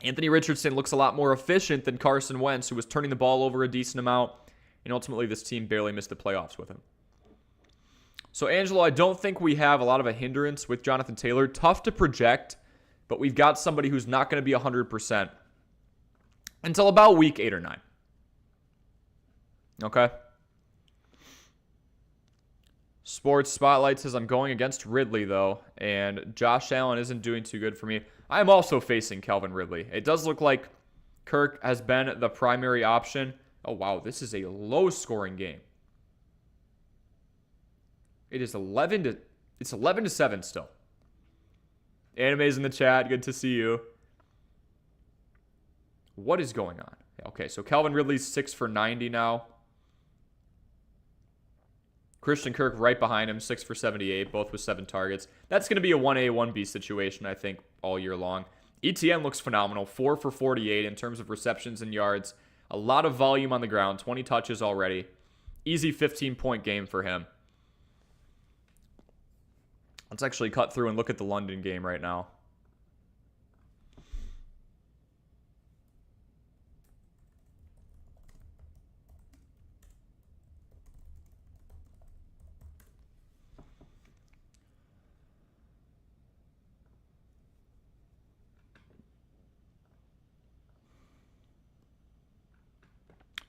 Anthony Richardson looks a lot more efficient than Carson Wentz, who was turning the ball over a decent amount, and ultimately this team barely missed the playoffs with him. So, Angelo, I don't think we have a lot of a hindrance with Jonathan Taylor. Tough to project, but we've got somebody who's not going to be 100% until about week 8 or 9. Okay? Sports Spotlight says I'm going against Ridley, though, and Josh Allen isn't doing too good for me. I am also facing Calvin Ridley. It does look like Kirk has been the primary option. Oh, wow, this is a low-scoring game. It is 11-7 still. Anime's in the chat. Good to see you. What is going on? Okay, so Calvin Ridley's 6 for 90 now. Christian Kirk right behind him, 6 for 78, both with 7 targets. That's going to be a 1A, 1B situation, I think, all year long. ETN looks phenomenal, 4 for 48 in terms of receptions and yards. A lot of volume on the ground, 20 touches already. Easy 15-point game for him. Let's actually cut through and look at the London game right now.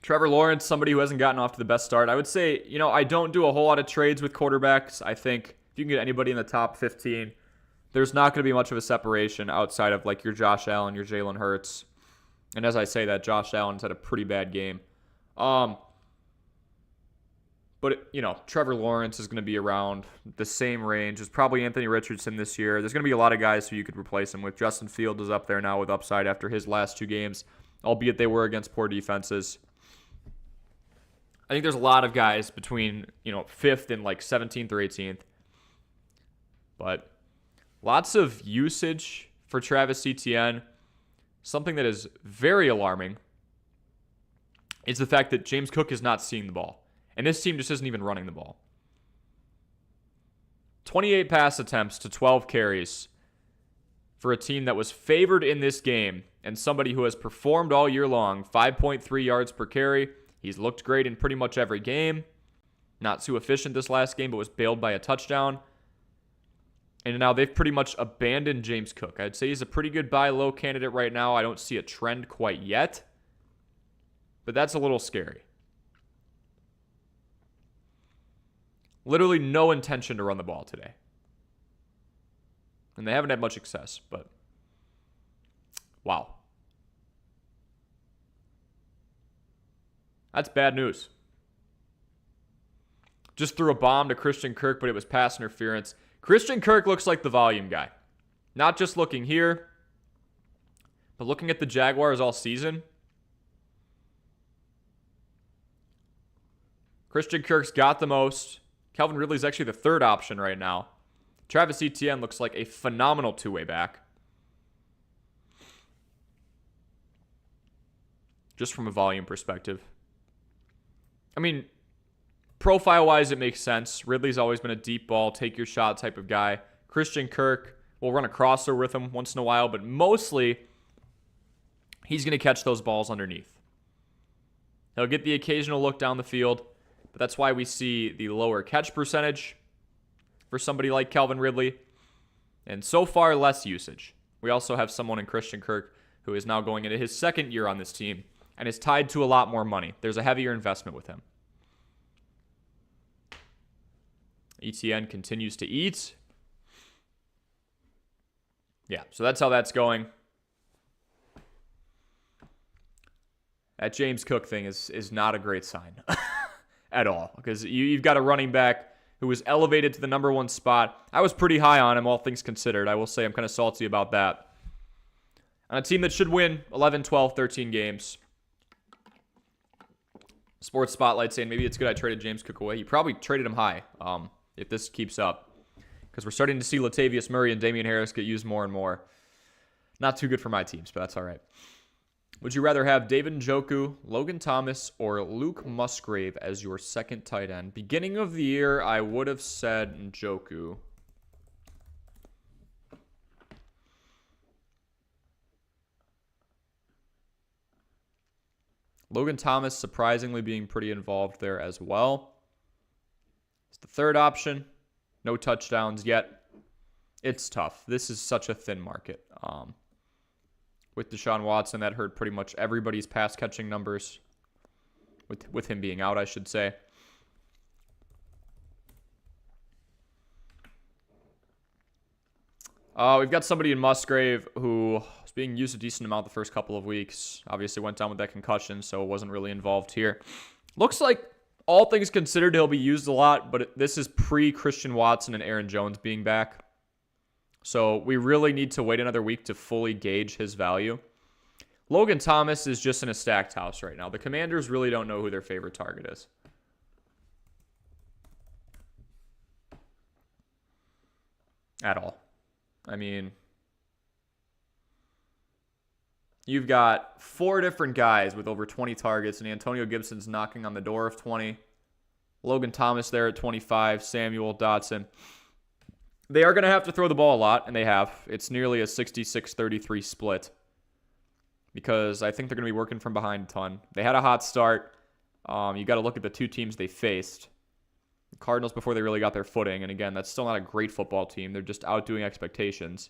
Trevor Lawrence, somebody who hasn't gotten off to the best start. I would say, I don't do a whole lot of trades with quarterbacks. I think if you can get anybody in the top 15, there's not going to be much of a separation outside of like your Josh Allen, your Jalen Hurts. And as I say that, Josh Allen's had a pretty bad game. But, Trevor Lawrence is going to be around the same range as probably Anthony Richardson this year. There's going to be a lot of guys who you could replace him with. Justin Fields is up there now with upside after his last 2 games, albeit they were against poor defenses. I think there's a lot of guys between, 5th and like 17th or 18th. But lots of usage for Travis Etienne. Something that is very alarming is the fact that James Cook is not seeing the ball. And this team just isn't even running the ball. 28 pass attempts to 12 carries for a team that was favored in this game and somebody who has performed all year long, 5.3 yards per carry. He's looked great in pretty much every game. Not too efficient this last game, but was bailed by a touchdown. And now they've pretty much abandoned James Cook. I'd say he's a pretty good buy low candidate right now. I don't see a trend quite yet, but that's a little scary. Literally no intention to run the ball today. And they haven't had much success, but wow. That's bad news. Just threw a bomb to Christian Kirk, but it was pass interference. Christian Kirk looks like the volume guy. Not just looking here, but looking at the Jaguars all season. Christian Kirk's got the most. Calvin Ridley's actually the 3rd option right now. Travis Etienne looks like a phenomenal 2-way back. Just from a volume perspective. I mean, profile-wise, it makes sense. Ridley's always been a deep ball, take your shot type of guy. Christian Kirk will run a crossover with him once in a while, but mostly he's going to catch those balls underneath. He'll get the occasional look down the field, but that's why we see the lower catch percentage for somebody like Calvin Ridley, and so far less usage. We also have someone in Christian Kirk who is now going into his 2nd year on this team and is tied to a lot more money. There's a heavier investment with him. ETN continues to eat. Yeah, so that's how that's going. That James Cook thing is not a great sign at all, because you've got a running back who was elevated to the number 1 spot. I was pretty high on him, all things considered. I will say I'm kind of salty about that. On a team that should win 11, 12, 13 games. Sports Spotlight saying maybe it's good I traded James Cook away. You probably traded him high if this keeps up, because we're starting to see Latavius Murray and Damian Harris get used more and more. Not too good for my teams, but that's all right. Would you rather have David Njoku, Logan Thomas, or Luke Musgrave as your 2nd tight end? Beginning of the year, I would have said Njoku. Logan Thomas surprisingly being pretty involved there as well. It's the 3rd option. No touchdowns yet. It's tough. This is such a thin market. With Deshaun Watson, that hurt pretty much everybody's pass catching numbers. With him being out, I should say. We've got somebody in Musgrave who was being used a decent amount the first couple of weeks. Obviously went down with that concussion, so wasn't really involved here. Looks like, all things considered, he'll be used a lot, but this is pre-Christian Watson and Aaron Jones being back. So we really need to wait another week to fully gauge his value. Logan Thomas is just in a stacked house right now. The Commanders really don't know who their favorite target is. At all. I mean, you've got 4 different guys with over 20 targets, and Antonio Gibson's knocking on the door of 20. Logan Thomas there at 25. Samuel, Dotson. They are going to have to throw the ball a lot, and they have. It's nearly a 66-33 split because I think they're going to be working from behind a ton. They had a hot start. You got to look at the 2 teams they faced. The Cardinals before they really got their footing, and again, that's still not a great football team. They're just outdoing expectations.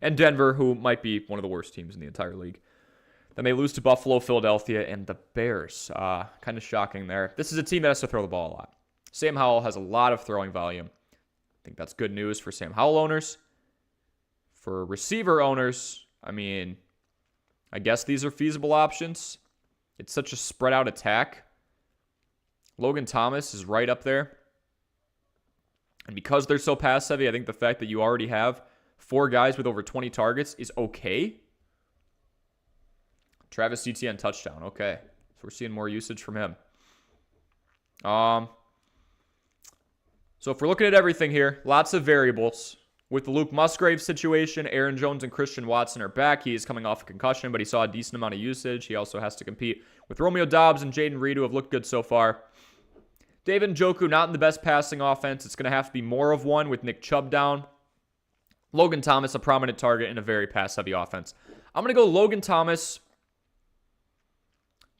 And Denver, who might be one of the worst teams in the entire league. Then they lose to Buffalo, Philadelphia, and the Bears. Kind of shocking there. This is a team that has to throw the ball a lot. Sam Howell has a lot of throwing volume. I think that's good news for Sam Howell owners. For receiver owners, I mean, I guess these are feasible options. It's such a spread out attack. Logan Thomas is right up there. And because they're so pass heavy, I think the fact that you already have 4 guys with over 20 targets is okay. Travis Etienne touchdown. Okay. So we're seeing more usage from him. So if we're looking at everything here, lots of variables. With the Luke Musgrave situation, Aaron Jones and Christian Watson are back. He is coming off a concussion, but he saw a decent amount of usage. He also has to compete with Romeo Doubs and Jaden Reed, who have looked good so far. David Njoku, not in the best passing offense. It's going to have to be more of one with Nick Chubb down. Logan Thomas, a prominent target in a very pass-heavy offense. I'm going to go Logan Thomas,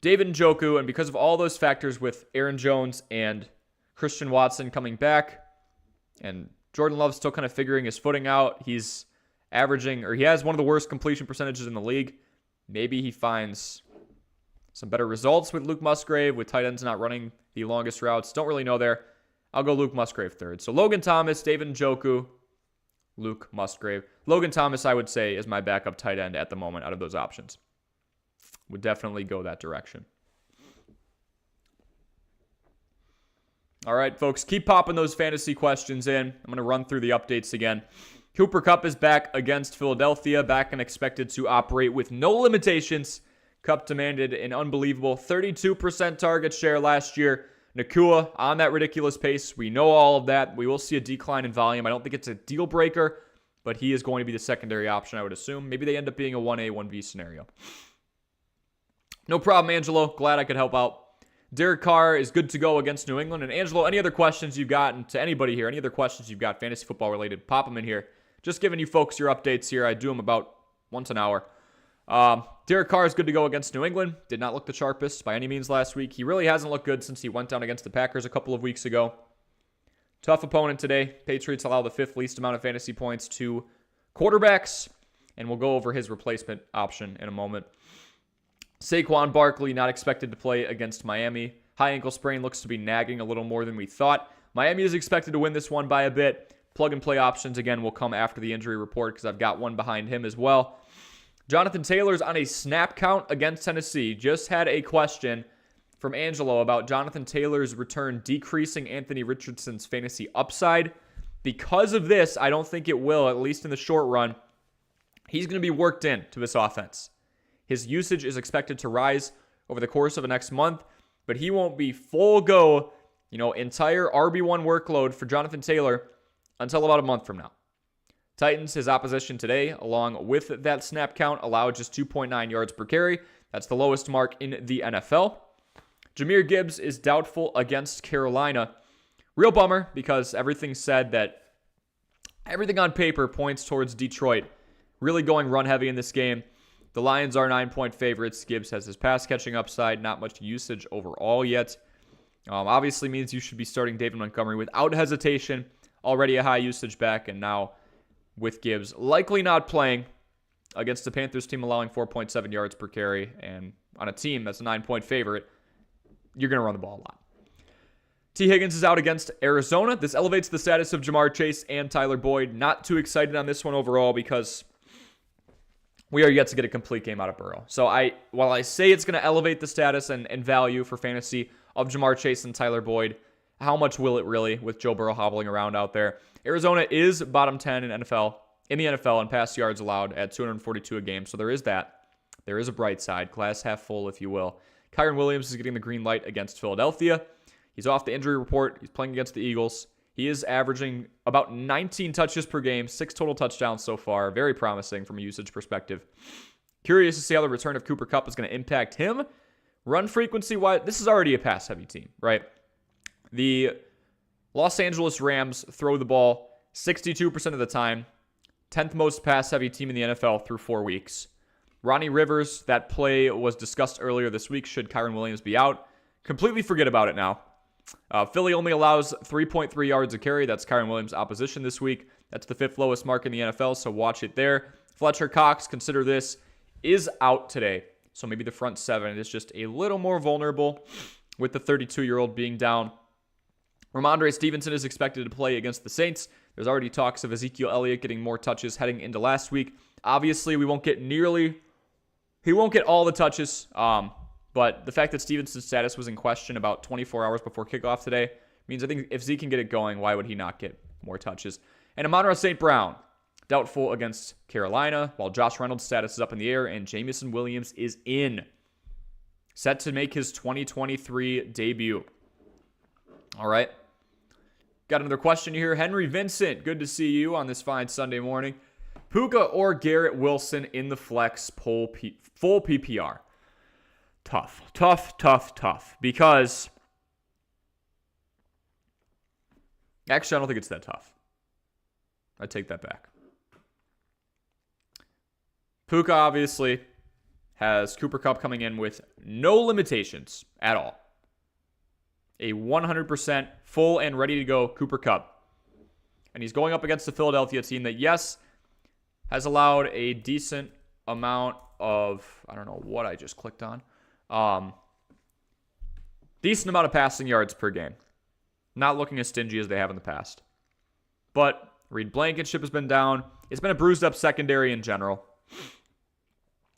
David Njoku, and because of all those factors with Aaron Jones and Christian Watson coming back, and Jordan Love's still kind of figuring his footing out. He's averaging, or he has one of the worst completion percentages in the league. Maybe he finds some better results with Luke Musgrave, with tight ends not running the longest routes. Don't really know there. I'll go Luke Musgrave third. So Logan Thomas, David Njoku, Luke Musgrave. Logan Thomas, I would say, is my backup tight end at the moment out of those options. Would definitely go that direction. All right, folks, keep popping those fantasy questions in. I'm going to run through the updates again. Cooper Kupp is back against Philadelphia, back and expected to operate with no limitations. Kupp demanded an unbelievable 32% target share last year. Nakua on that ridiculous pace. We know all of that. We will see a decline in volume. I don't think it's a deal breaker, but he is going to be the secondary option, I would assume. Maybe they end up being a 1A, 1B scenario. No problem, Angelo. Glad I could help out. Derek Carr is good to go against New England. And Angelo, any other questions you've got, and to anybody here, any other questions you've got fantasy football related, pop them in here. Just giving you folks your updates here. I do them about once an hour. Derek Carr is good to go against New England. Did not look the sharpest by any means last week. He really hasn't looked good since he went down against the Packers a couple of weeks ago. Tough opponent today. Patriots allow the 5th least amount of fantasy points to quarterbacks. And we'll go over his replacement option in a moment. Saquon Barkley not expected to play against Miami. High ankle sprain looks to be nagging a little more than we thought. Miami is expected to win this one by a bit. Plug and play options, again, will come after the injury report because I've got one behind him as well. Jonathan Taylor's on a snap count against Tennessee. Just had a question from Angelo about Jonathan Taylor's return decreasing Anthony Richardson's fantasy upside. Because of this, I don't think it will, at least in the short run. He's going to be worked in to this offense. His usage is expected to rise over the course of the next month, but he won't be full go, entire RB1 workload for Jonathan Taylor until about a month from now. Titans, his opposition today, along with that snap count, allowed just 2.9 yards per carry. That's the lowest mark in the NFL. Jahmyr Gibbs is doubtful against Carolina. Real bummer because everything on paper points towards Detroit really going run heavy in this game. The Lions are 9-point favorites. Gibbs has his pass catching upside. Not much usage overall yet. Obviously means you should be starting David Montgomery without hesitation. Already a high usage back, and now with Gibbs likely not playing against the Panthers team allowing 4.7 yards per carry, and on a team that's a 9-point favorite, you're going to run the ball a lot. T. Higgins is out against Arizona. This elevates the status of Jamar Chase and Tyler Boyd. Not too excited on this one overall because we are yet to get a complete game out of Burrow. So while I say it's going to elevate the status and value for fantasy of Jamar Chase and Tyler Boyd, how much will it really with Joe Burrow hobbling around out there? Arizona is bottom 10 in the NFL in pass yards allowed at 242 a game. So there is that. There is a bright side, glass half full, if you will. Kyren Williams is getting the green light against Philadelphia. He's off the injury report. He's playing against the Eagles. He is averaging about 19 touches per game, 6 total touchdowns so far. Very promising from a usage perspective. Curious to see how the return of Cooper Kupp is going to impact him. Run frequency-wise, this is already a pass-heavy team, right? The Los Angeles Rams throw the ball 62% of the time. 10th most pass-heavy team in the NFL through 4 weeks. Ronnie Rivers, that play was discussed earlier this week. Should Kyren Williams be out? Completely forget about it now. Philly only allows 3.3 yards a carry. That's Kyren Williams' opposition this week. That's the 5th lowest mark in the NFL, so watch it there. Fletcher Cox, consider this, is out today. So maybe the front 7 is just a little more vulnerable with the 32-year-old being down. Ramondre Stevenson is expected to play against the Saints. There's already talks of Ezekiel Elliott getting more touches heading into last week. Obviously, he won't get all the touches, but the fact that Stevenson's status was in question about 24 hours before kickoff today means I think if Zeke can get it going, why would he not get more touches? And Amon-Ra St. Brown, doubtful against Carolina, while Josh Reynolds' status is up in the air, and Jamison Williams is in. Set to make his 2023 debut. All right. Got another question here. Henry Vincent, good to see you on this fine Sunday morning. Puka or Garrett Wilson in the flex full PPR? Tough. Because actually, I don't think it's that tough. I take that back. Puka obviously has Cooper Kupp coming in with no limitations at all. A 100% full and ready to go Cooper Kupp. And he's going up against the Philadelphia team that, yes, has allowed a decent amount of, I don't know what I just clicked on. Decent amount of passing yards per game. Not looking as stingy as they have in the past. But Reed Blankenship has been down. It's been a bruised up secondary in general.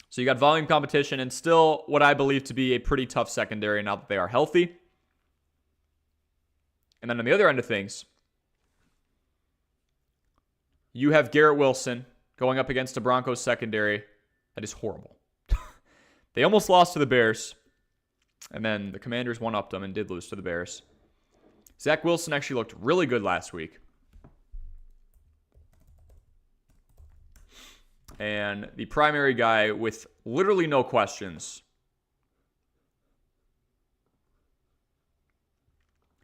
So you got volume competition and still what I believe to be a pretty tough secondary now that they are healthy. And then on the other end of things, you have Garrett Wilson going up against a Broncos secondary that is horrible. They almost lost to the Bears, and then the Commanders one-upped them and did lose to the Bears. Zach Wilson actually looked really good last week. And the primary guy with literally no questions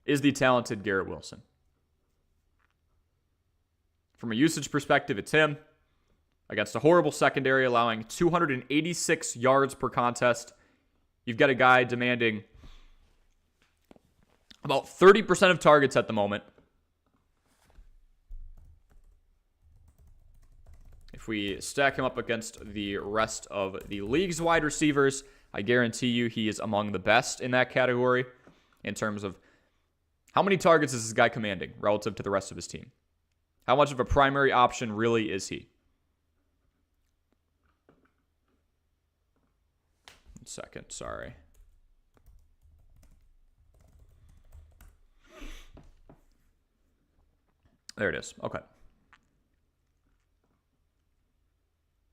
is the talented Garrett Wilson. From a usage perspective, it's him against a horrible secondary, allowing 286 yards per contest. You've got a guy demanding about 30% of targets at the moment. If we stack him up against the rest of the league's wide receivers, I guarantee you he is among the best in that category in terms of how many targets is this guy commanding relative to the rest of his team. How much of a primary option really is he? 1 second, sorry. There it is. Okay.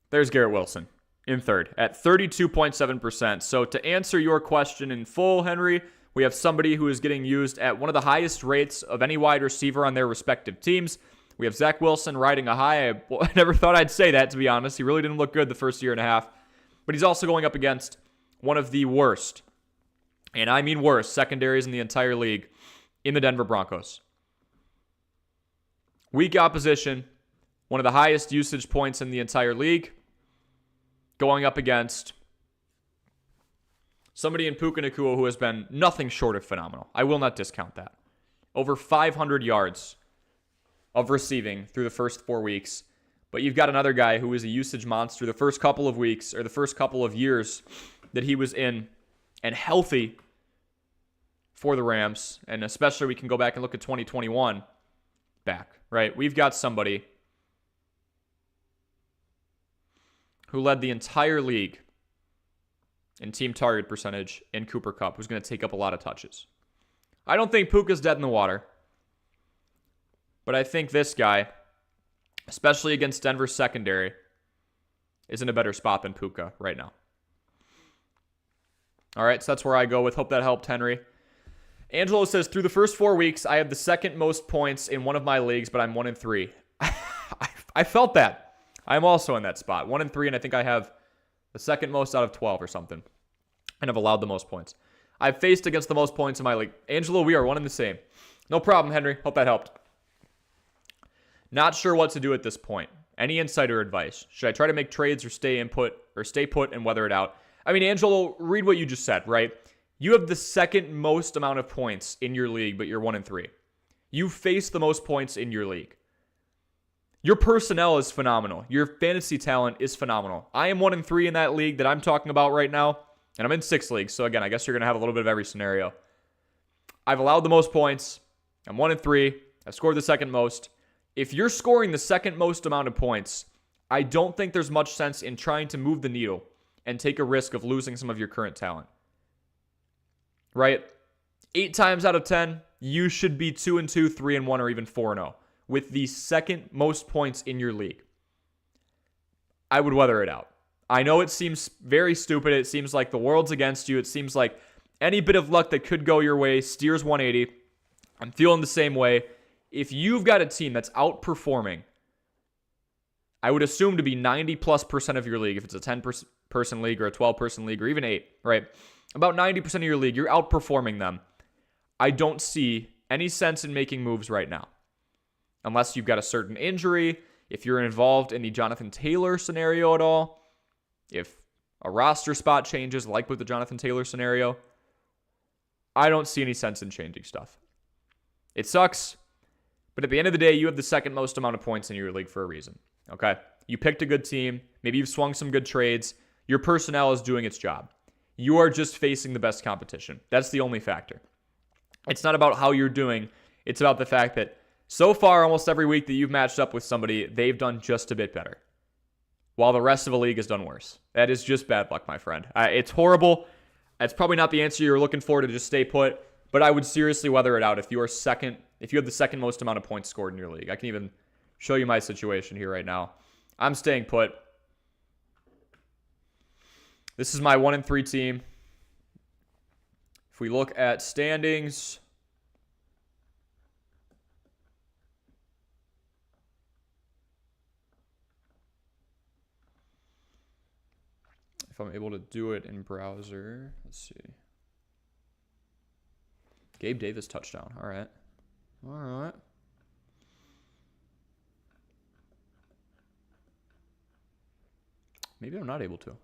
There's Garrett Wilson in third at 32.7%. So to answer your question in full, Henry, we have somebody who is getting used at one of the highest rates of any wide receiver on their respective teams. We have Zach Wilson riding a high. I never thought I'd say that, to be honest. He really didn't look good the first year and a half. But he's also going up against one of the worst, and I mean worst, secondaries in the entire league in the Denver Broncos. Weak opposition, one of the highest usage points in the entire league, going up against somebody in Puka Nacua who has been nothing short of phenomenal. I will not discount that. Over 500 yards of receiving through the first 4 weeks. But you've got another guy who is a usage monster the first couple of weeks or the first couple of years that he was in and healthy. for the Rams, and especially we can go back and look at 2021 back, right? We've got somebody who led the entire league in team target percentage in Cooper Kupp, who's going to take up a lot of touches. I don't think Puka's dead in the water, but I think this guy, especially against Denver's secondary, is in a better spot than Puka right now. All right, so that's where I go with. Hope that helped, Henry. Angelo says, through the first 4 weeks, I have the second most points in one of my leagues, but I'm 1-3. I felt that. I'm also in that spot, 1-3, and I think I have the second most out of 12 or something, and have allowed the most points. I've faced against the most points in my league. Angelo, we are one and the same. No problem, Henry. Hope that helped. Not sure what to do at this point. Any insider advice? Should I try to make trades or stay put and weather it out? I mean, Angelo, read what you just said, right? You have the second most amount of points in your league, but you're 1-3. You face the most points in your league. Your personnel is phenomenal. Your fantasy talent is phenomenal. I am 1-3 in that league that I'm talking about right now, and I'm in 6 leagues. So again, I guess you're going to have a little bit of every scenario. I've allowed the most points. I'm 1-3. I've scored the second most. If you're scoring the second most amount of points, I don't think there's much sense in trying to move the needle and take a risk of losing some of your current talent. Right? 8 times out of 10, you should be 2-2, 3-1, or even 4-0 with the second most points in your league. I would weather it out. I know it seems very stupid. It seems like the world's against you. It seems like any bit of luck that could go your way steers 180. I'm feeling the same way. If you've got a team that's outperforming, I would assume to be 90+% of your league, if it's a 10-person league or a 12-person league or even 8, right? About 90% of your league, you're outperforming them. I don't see any sense in making moves right now. Unless you've got a certain injury, if you're involved in the Jonathan Taylor scenario at all, if a roster spot changes, like with the Jonathan Taylor scenario, I don't see any sense in changing stuff. It sucks, but at the end of the day, you have the second most amount of points in your league for a reason, okay? You picked a good team. Maybe you've swung some good trades. Your personnel is doing its job. You are just facing the best competition. That's the only factor. It's not about how you're doing. It's about the fact that so far, almost every week that you've matched up with somebody, they've done just a bit better, while the rest of the league has done worse. That is just bad luck, my friend. It's horrible. That's probably not the answer you're looking for, to just stay put, but I would seriously weather it out if you have the second most amount of points scored in your league. I can even show you my situation here right now. I'm staying put. This is my 1-3 team. If we look at standings, if I'm able to do it in browser, let's see. Gabe Davis touchdown. All right. All right. Maybe I'm not able to.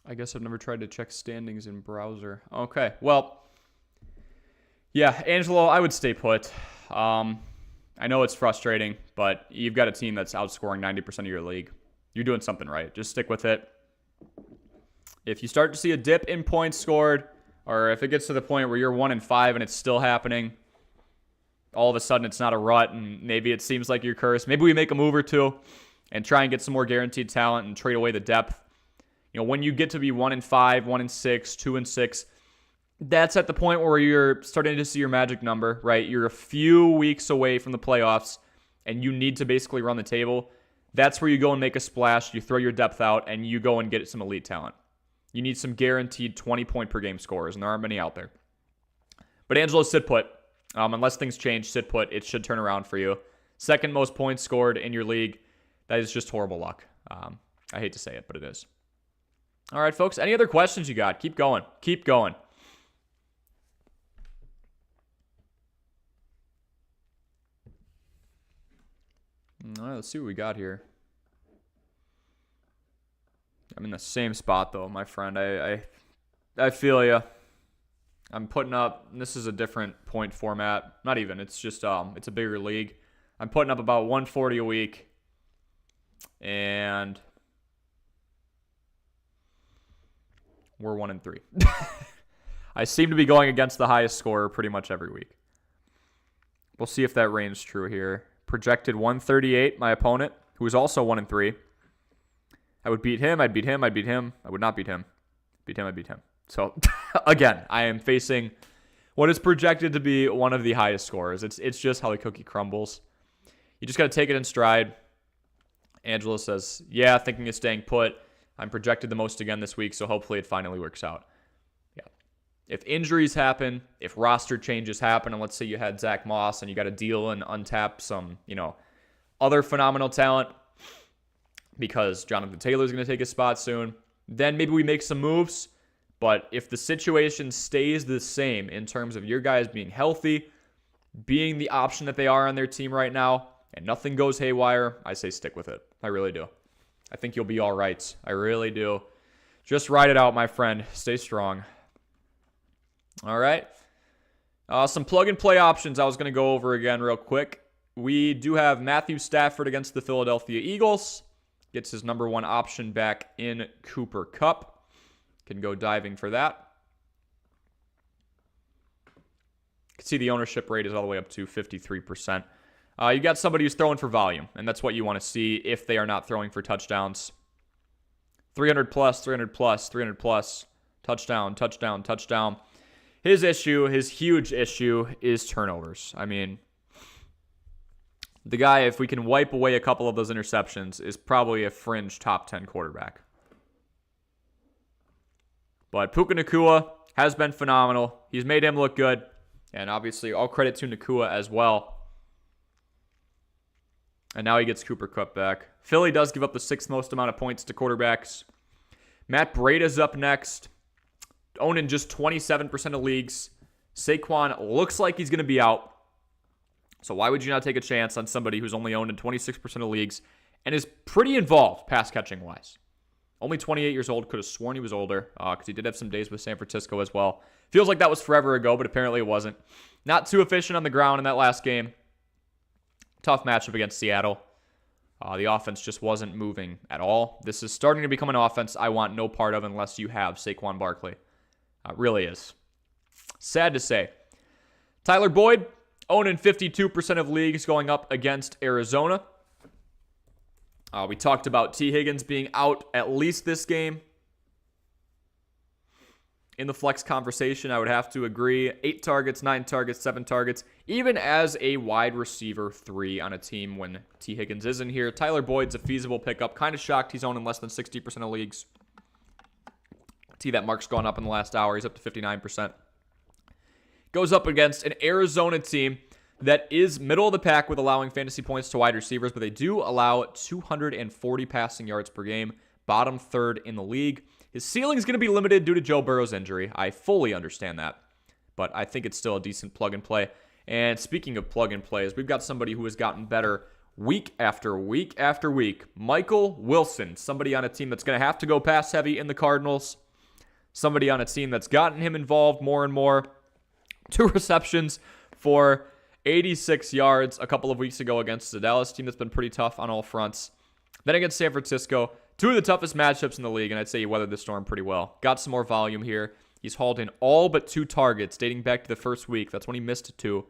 I guess I've never tried to check standings in browser. Okay, well, yeah, Angelo, I would stay put. I know it's frustrating, but you've got a team that's outscoring 90% of your league. You're doing something right. Just stick with it. If you start to see a dip in points scored, or if it gets to the point where you're 1-5 and it's still happening, all of a sudden it's not a rut and maybe it seems like you're cursed. Maybe we make a move or two and try and get some more guaranteed talent and trade away the depth. You know, when you get to be 1-5, 1-6, 2-6, that's at the point where you're starting to see your magic number, right? You're a few weeks away from the playoffs, and you need to basically run the table. That's where you go and make a splash. You throw your depth out, and you go and get some elite talent. You need some guaranteed 20-point-per-game scorers, and there aren't many out there. But Angelo, sit put. Unless things change, sit put. It should turn around for you. Second most points scored in your league. That is just horrible luck. I hate to say it, but it is. All right, folks. Any other questions you got? Keep going. Keep going. All right, let's see what we got here. I'm in the same spot, though, my friend. I feel you. I'm putting up, this is a different point format. Not even, it's just, it's a bigger league. I'm putting up about 140 a week. And we're 1-3. I seem to be going against the highest scorer pretty much every week. We'll see if that reigns true here. Projected 138, my opponent, who is also 1-3. I would beat him, I'd beat him, I'd beat him. I would not beat him. Beat him, I'd beat him. So, again, I am facing what is projected to be one of the highest scorers. It's just how the cookie crumbles. You just got to take it in stride. Angela says, yeah, thinking of staying put. I'm projected the most again this week, so hopefully it finally works out. Yeah. If injuries happen, if roster changes happen, and let's say you had Zach Moss and you got to deal and untap some, other phenomenal talent because Jonathan Taylor's going to take his spot soon, then maybe we make some moves. But if the situation stays the same in terms of your guys being healthy, being the option that they are on their team right now, and nothing goes haywire, I say stick with it. I really do. I think you'll be all right. I really do. Just ride it out, my friend. Stay strong. All right. Some plug-and-play options I was going to go over again real quick. We do have Matthew Stafford against the Philadelphia Eagles. Gets his number one option back in Cooper Kupp. Can go diving for that. You can see the ownership rate is all the way up to 53%. You got somebody who's throwing for volume, and that's what you want to see if they are not throwing for touchdowns. 300 plus, 300 plus, 300 plus, touchdown, touchdown, touchdown. His huge issue is turnovers. I mean, the guy, if we can wipe away a couple of those interceptions, is probably a fringe top 10 quarterback. But Puka Nacua has been phenomenal. He's made him look good. And obviously, all credit to Nacua as well. And now he gets Cooper Kupp back. Philly does give up the sixth most amount of points to quarterbacks. Matt Breida's up next. Owned in just 27% of leagues. Saquon looks like he's going to be out. So why would you not take a chance on somebody who's only owned in 26% of leagues and is pretty involved pass-catching-wise? Only 28 years old. Could have sworn he was older because he did have some days with San Francisco as well. Feels like that was forever ago, but apparently it wasn't. Not too efficient on the ground in that last game. Tough matchup against Seattle. The offense just wasn't moving at all. This is starting to become an offense I want no part of unless you have Saquon Barkley. Really is. Sad to say. Tyler Boyd, owned in 52% of leagues going up against Arizona. We talked about T. Higgins being out at least this game. In the flex conversation, I would have to agree. 8 targets, 9 targets, 7 targets. Even as a wide receiver 3 on a team when T. Higgins isn't here. Tyler Boyd's a feasible pickup. Kind of shocked he's owned in less than 60% of leagues. That mark's gone up in the last hour. He's up to 59%. Goes up against an Arizona team that is middle of the pack with allowing fantasy points to wide receivers, but they do allow 240 passing yards per game, bottom third in the league. His ceiling is going to be limited due to Joe Burrow's injury. I fully understand that, but I think it's still a decent plug and play. And speaking of plug and plays, we've got somebody who has gotten better week after week after week. Michael Wilson, somebody on a team that's going to have to go pass heavy in the Cardinals. Somebody on a team that's gotten him involved more and more. 2 receptions for 86 yards a couple of weeks ago against the Dallas team that's been pretty tough on all fronts. Then against San Francisco, 2 of the toughest matchups in the league, and I'd say he weathered the storm pretty well. Got some more volume here. He's hauled in all but 2 targets dating back to the first week. That's when he missed 2.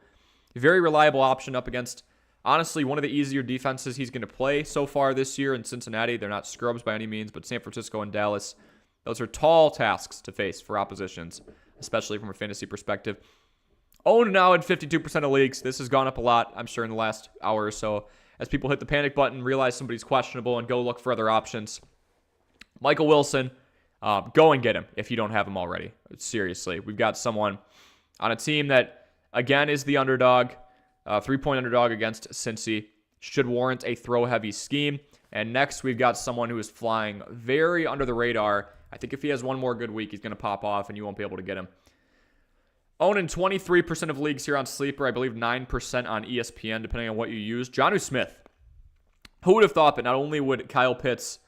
Very reliable option up against, honestly, one of the easier defenses he's going to play so far this year in Cincinnati. They're not scrubs by any means, but San Francisco and Dallas, those are tall tasks to face for oppositions, especially from a fantasy perspective. Owned now in 52% of leagues. This has gone up a lot, I'm sure, in the last hour or so, as people hit the panic button, realize somebody's questionable, and go look for other options. Michael Wilson, go and get him if you don't have him already. Seriously, we've got someone on a team that, again, is the underdog, 3-point underdog against Cincy. Should warrant a throw-heavy scheme. And next, we've got someone who is flying very under the radar. I think if he has one more good week, he's going to pop off, and you won't be able to get him. Owned in 23% of leagues here on Sleeper. I believe 9% on ESPN, depending on what you use. Jonnu Smith. Who would have thought that not only would Kyle Pitts,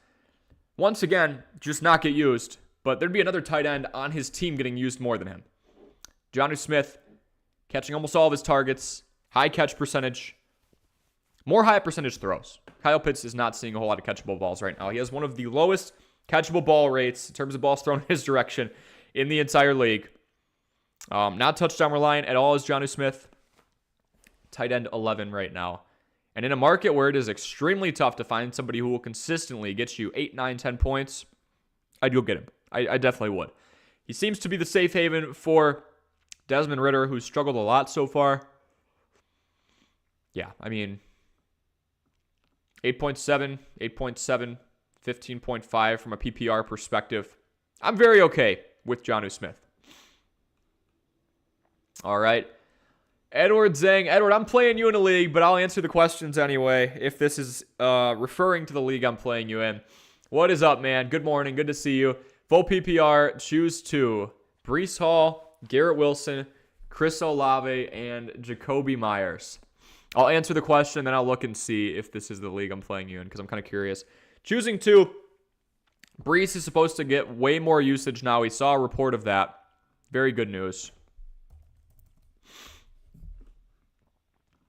once again, just not get used, but there'd be another tight end on his team getting used more than him. Jonnu Smith catching almost all of his targets. High catch percentage. More high percentage throws. Kyle Pitts is not seeing a whole lot of catchable balls right now. He has one of the lowest catchable ball rates in terms of balls thrown in his direction in the entire league. Not touchdown reliant at all is Jonnu Smith. Tight end 11 right now. And in a market where it is extremely tough to find somebody who will consistently get you 8, 9, 10 points, I'd go get him. I definitely would. He seems to be the safe haven for Desmond Ridder, who's struggled a lot so far. Yeah, I mean, 8.7, 8.7, 15.5 from a PPR perspective. I'm very okay with Jonnu Smith. All right. Edward Zhang. Edward, I'm playing you in a league, but I'll answer the questions anyway if this is referring to the league I'm playing you in. What is up, man? Good morning. Good to see you. Full PPR, choose 2. Breece Hall, Garrett Wilson, Chris Olave, and Jacoby Myers. I'll answer the question, then I'll look and see if this is the league I'm playing you in because I'm kind of curious. Choosing 2, Breece is supposed to get way more usage now. We saw a report of that. Very good news.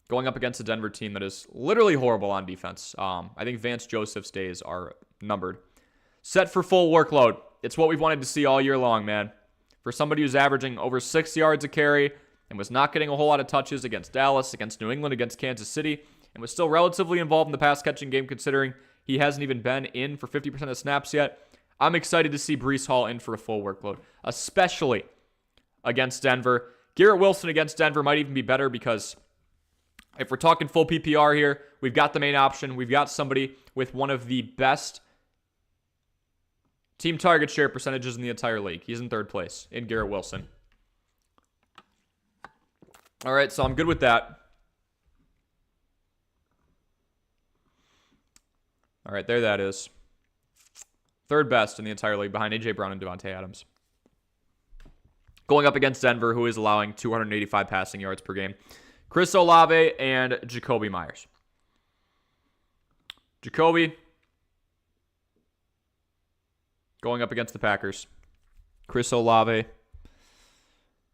Going up against a Denver team that is literally horrible on defense. I think Vance Joseph's days are numbered. Set for full workload. It's what we've wanted to see all year long, man. For somebody who's averaging over 6 yards a carry and was not getting a whole lot of touches against Dallas, against New England, against Kansas City, and was still relatively involved in the pass-catching game considering he hasn't even been in for 50% of snaps yet, I'm excited to see Breece Hall in for a full workload, especially against Denver. Garrett Wilson against Denver might even be better because if we're talking full PPR here, we've got the main option. We've got somebody with one of the best team target share percentages in the entire league. He's in 3rd place in Garrett Wilson. All right, so I'm good with that. All right, there that is. 3rd best in the entire league behind A.J. Brown and Devontae Adams. Going up against Denver, who is allowing 285 passing yards per game. Chris Olave and Jacoby Myers. Jacoby going up against the Packers. Chris Olave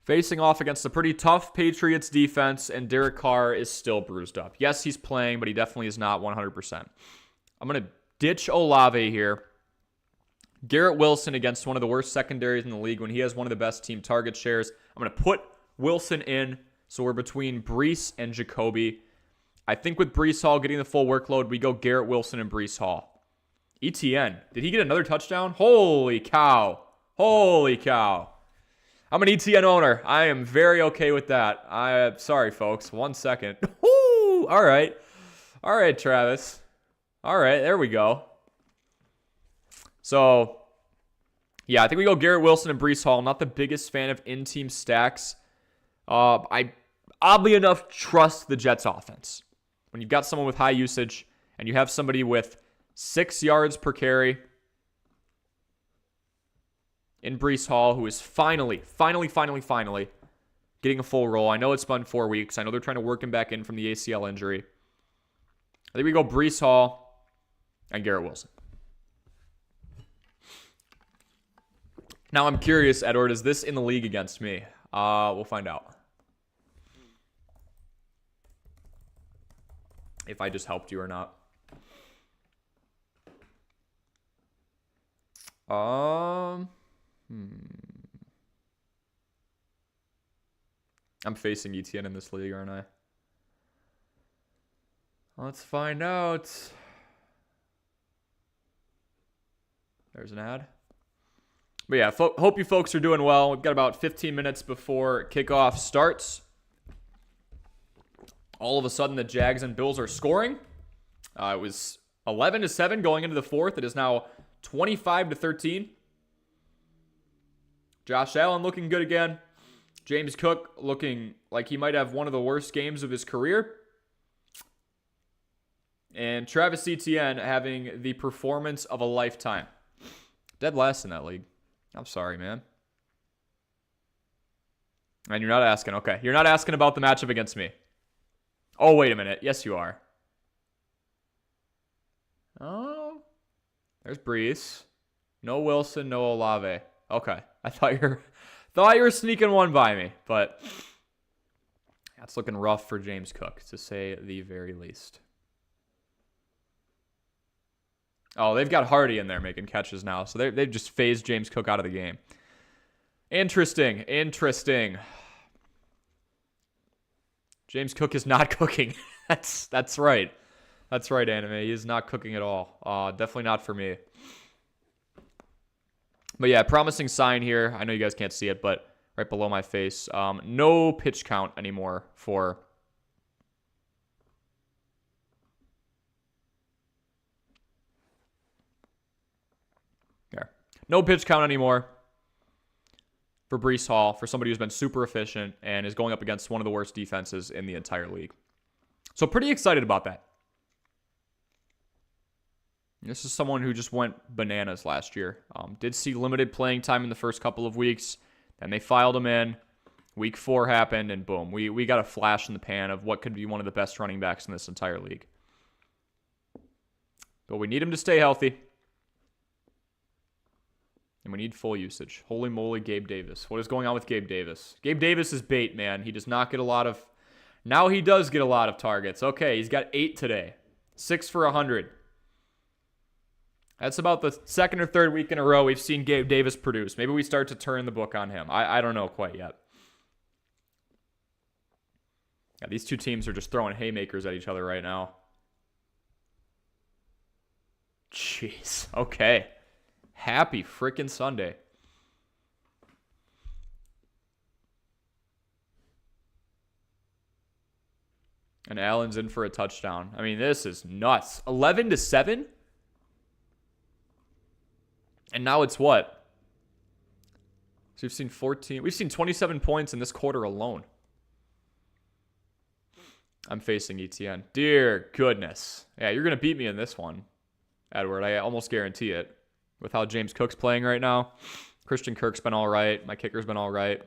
facing off against a pretty tough Patriots defense, and Derek Carr is still bruised up. Yes, he's playing, but he definitely is not 100%. I'm going to ditch Olave here. Garrett Wilson against one of the worst secondaries in the league when he has one of the best team target shares. I'm going to put Wilson in. So we're between Breece and Jacoby. I think with Breece Hall getting the full workload, we go Garrett Wilson and Breece Hall. ETN. Did he get another touchdown? Holy cow. Holy cow. I'm an ETN owner. I am very okay with that. Sorry, folks. 1 second. Woo! All right. All right, Travis. All right, there we go. So, yeah, I think we go Garrett Wilson and Breece Hall. I'm not the biggest fan of in-team stacks. I oddly enough trust the Jets offense. When you've got someone with high usage and you have somebody with 6 yards per carry in Breece Hall, who is finally getting a full role. I know it's been 4 weeks. I know they're trying to work him back in from the ACL injury. I think we go Breece Hall and Garrett Wilson. Now I'm curious, Edward, is this in the league against me? We'll find out. If I just helped you or not. I'm facing ETN in this league, aren't I? Let's find out. There's an ad. But yeah, hope you folks are doing well. We've got about 15 minutes before kickoff starts. All of a sudden, the Jags and Bills are scoring. It was 11-7 going into the fourth. It is now 25-13. Josh Allen looking good again. James Cook looking like he might have one of the worst games of his career. And Travis Etienne having the performance of a lifetime. Dead last in that league. I'm sorry, man. And you're not asking. Okay, you're not asking about the matchup against me. Oh, wait a minute. Yes, you are. Oh, there's Breece. No Wilson, no Olave. Okay, I thought Thought you were sneaking one by me, but that's looking rough for James Cook, to say the very least. Oh, they've got Hardy in there making catches now, so they've just phased James Cook out of the game. Interesting. James Cook is not cooking. That's right. That's right, Anime. He is not cooking at all. Definitely not for me. But yeah, promising sign here. I know you guys can't see it, but right below my face. No pitch count anymore for... There. No pitch count anymore for Breece Hall, for somebody who's been super efficient and is going up against one of the worst defenses in the entire league. So pretty excited about that. This is someone who just went bananas last year. Did see limited playing time in the first couple of weeks. Then they filed him in. Week 4 happened, and boom. We got a flash in the pan of what could be one of the best running backs in this entire league. But we need him to stay healthy. And we need full usage. Holy moly, Gabe Davis. What is going on with Gabe Davis? Gabe Davis is bait, man. He does not get a lot of... Now he does get a lot of targets. Okay, he's got 8 today. 6 for 100. That's about the second or third week in a row we've seen Gabe Davis produce. Maybe we start to turn the book on him. I don't know quite yet. Yeah, these two teams are just throwing haymakers at each other right now. Jeez. Okay. Happy freaking Sunday. And Allen's in for a touchdown. I mean, this is nuts. 11-7? And now it's what? So we've seen 14. We've seen 27 points in this quarter alone. I'm facing ETN. Dear goodness. Yeah, you're going to beat me in this one, Edward. I almost guarantee it. With how James Cook's playing right now. Christian Kirk's been all right. My kicker's been all right.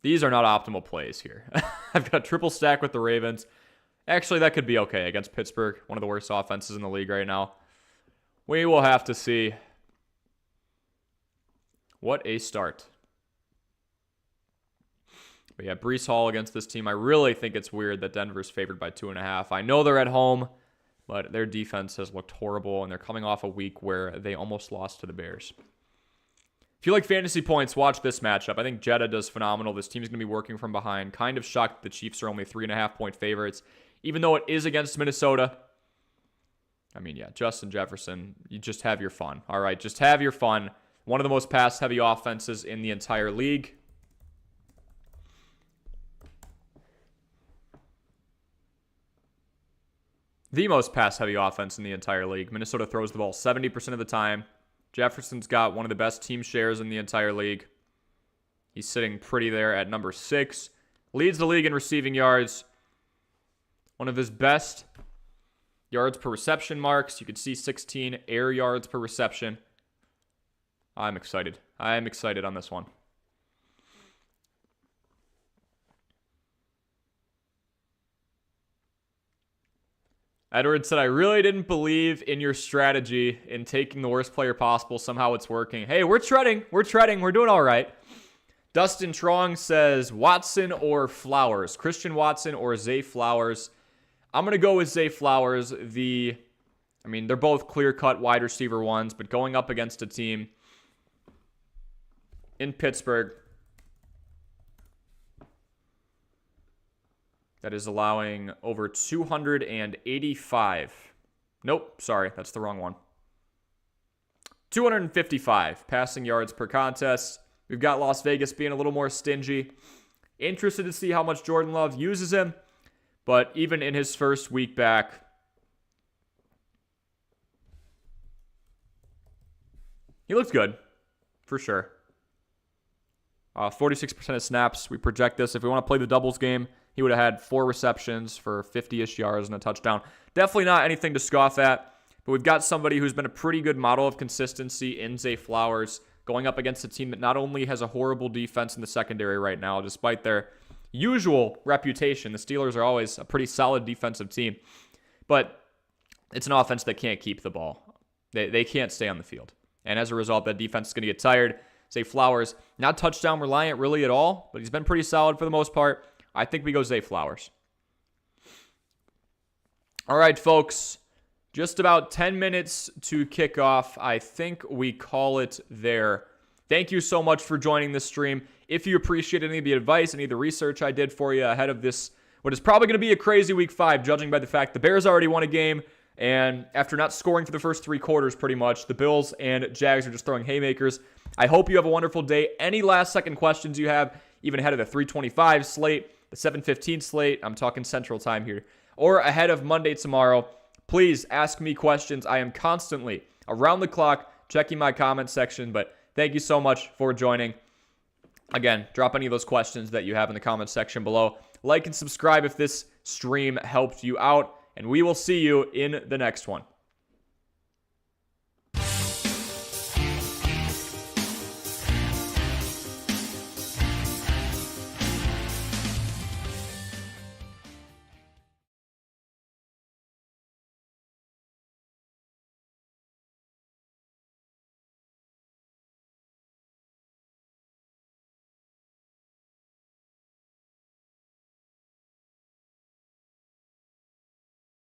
These are not optimal plays here. I've got a triple stack with the Ravens. Actually, that could be okay against Pittsburgh. One of the worst offenses in the league right now. We will have to see. What a start. But yeah, Breece Hall against this team. I really think it's weird that Denver's favored by 2.5. I know they're at home, but their defense has looked horrible, and they're coming off a week where they almost lost to the Bears. If you like fantasy points, watch this matchup. I think Jeddah does phenomenal. This team's going to be working from behind. Kind of shocked the Chiefs are only 3.5-point favorites, even though it is against Minnesota. I mean, yeah, Justin Jefferson, you just have your fun. All right, just have your fun. One of the most pass-heavy offenses in the entire league. The most pass-heavy offense in the entire league. Minnesota throws the ball 70% of the time. Jefferson's got one of the best team shares in the entire league. He's sitting pretty there at number 6. Leads the league in receiving yards. One of his best yards per reception marks. You can see 16 air yards per reception. I'm excited. I am excited on this one. Edward said, I really didn't believe in your strategy in taking the worst player possible. Somehow it's working. Hey, we're treading. We're treading. We're doing all right. Dustin Trong says, Watson or Flowers? Christian Watson or Zay Flowers? I'm going to go with Zay Flowers. They're both clear-cut wide receiver ones, but going up against a team in Pittsburgh that is allowing over 285. Nope, sorry, that's the wrong one. 255 passing yards per contest. We've got Las Vegas being a little more stingy. Interested to see how much Jordan Love uses him. But even in his first week back, he looks good, for sure. 46% of snaps. We project this. If we want to play the doubles game, he would have had 4 receptions for 50-ish yards and a touchdown. Definitely not anything to scoff at. But we've got somebody who's been a pretty good model of consistency in Zay Flowers, going up against a team that not only has a horrible defense in the secondary right now, despite their usual reputation. The Steelers are always a pretty solid defensive team. But it's an offense that can't keep the ball. They can't stay on the field. And as a result, that defense is going to get tired. Zay Flowers, not touchdown reliant really at all, but he's been pretty solid for the most part. I think we go Zay Flowers. All right, folks. Just about 10 minutes to kick off. I think we call it there. Thank you so much for joining this stream. If you appreciate any of the advice, any of the research I did for you ahead of this, what is probably going to be a crazy week 5, judging by the fact the Bears already won a game, and after not scoring for the first 3 quarters pretty much, the Bills and Jags are just throwing haymakers. I hope you have a wonderful day. Any last-second questions you have, even ahead of the 3:25 slate, the 7:15 slate, I'm talking Central Time here, or ahead of Monday tomorrow, please ask me questions. I am constantly, around the clock, checking my comment section, but thank you so much for joining. Again, drop any of those questions that you have in the comment section below. Like and subscribe if this stream helped you out, and we will see you in the next one.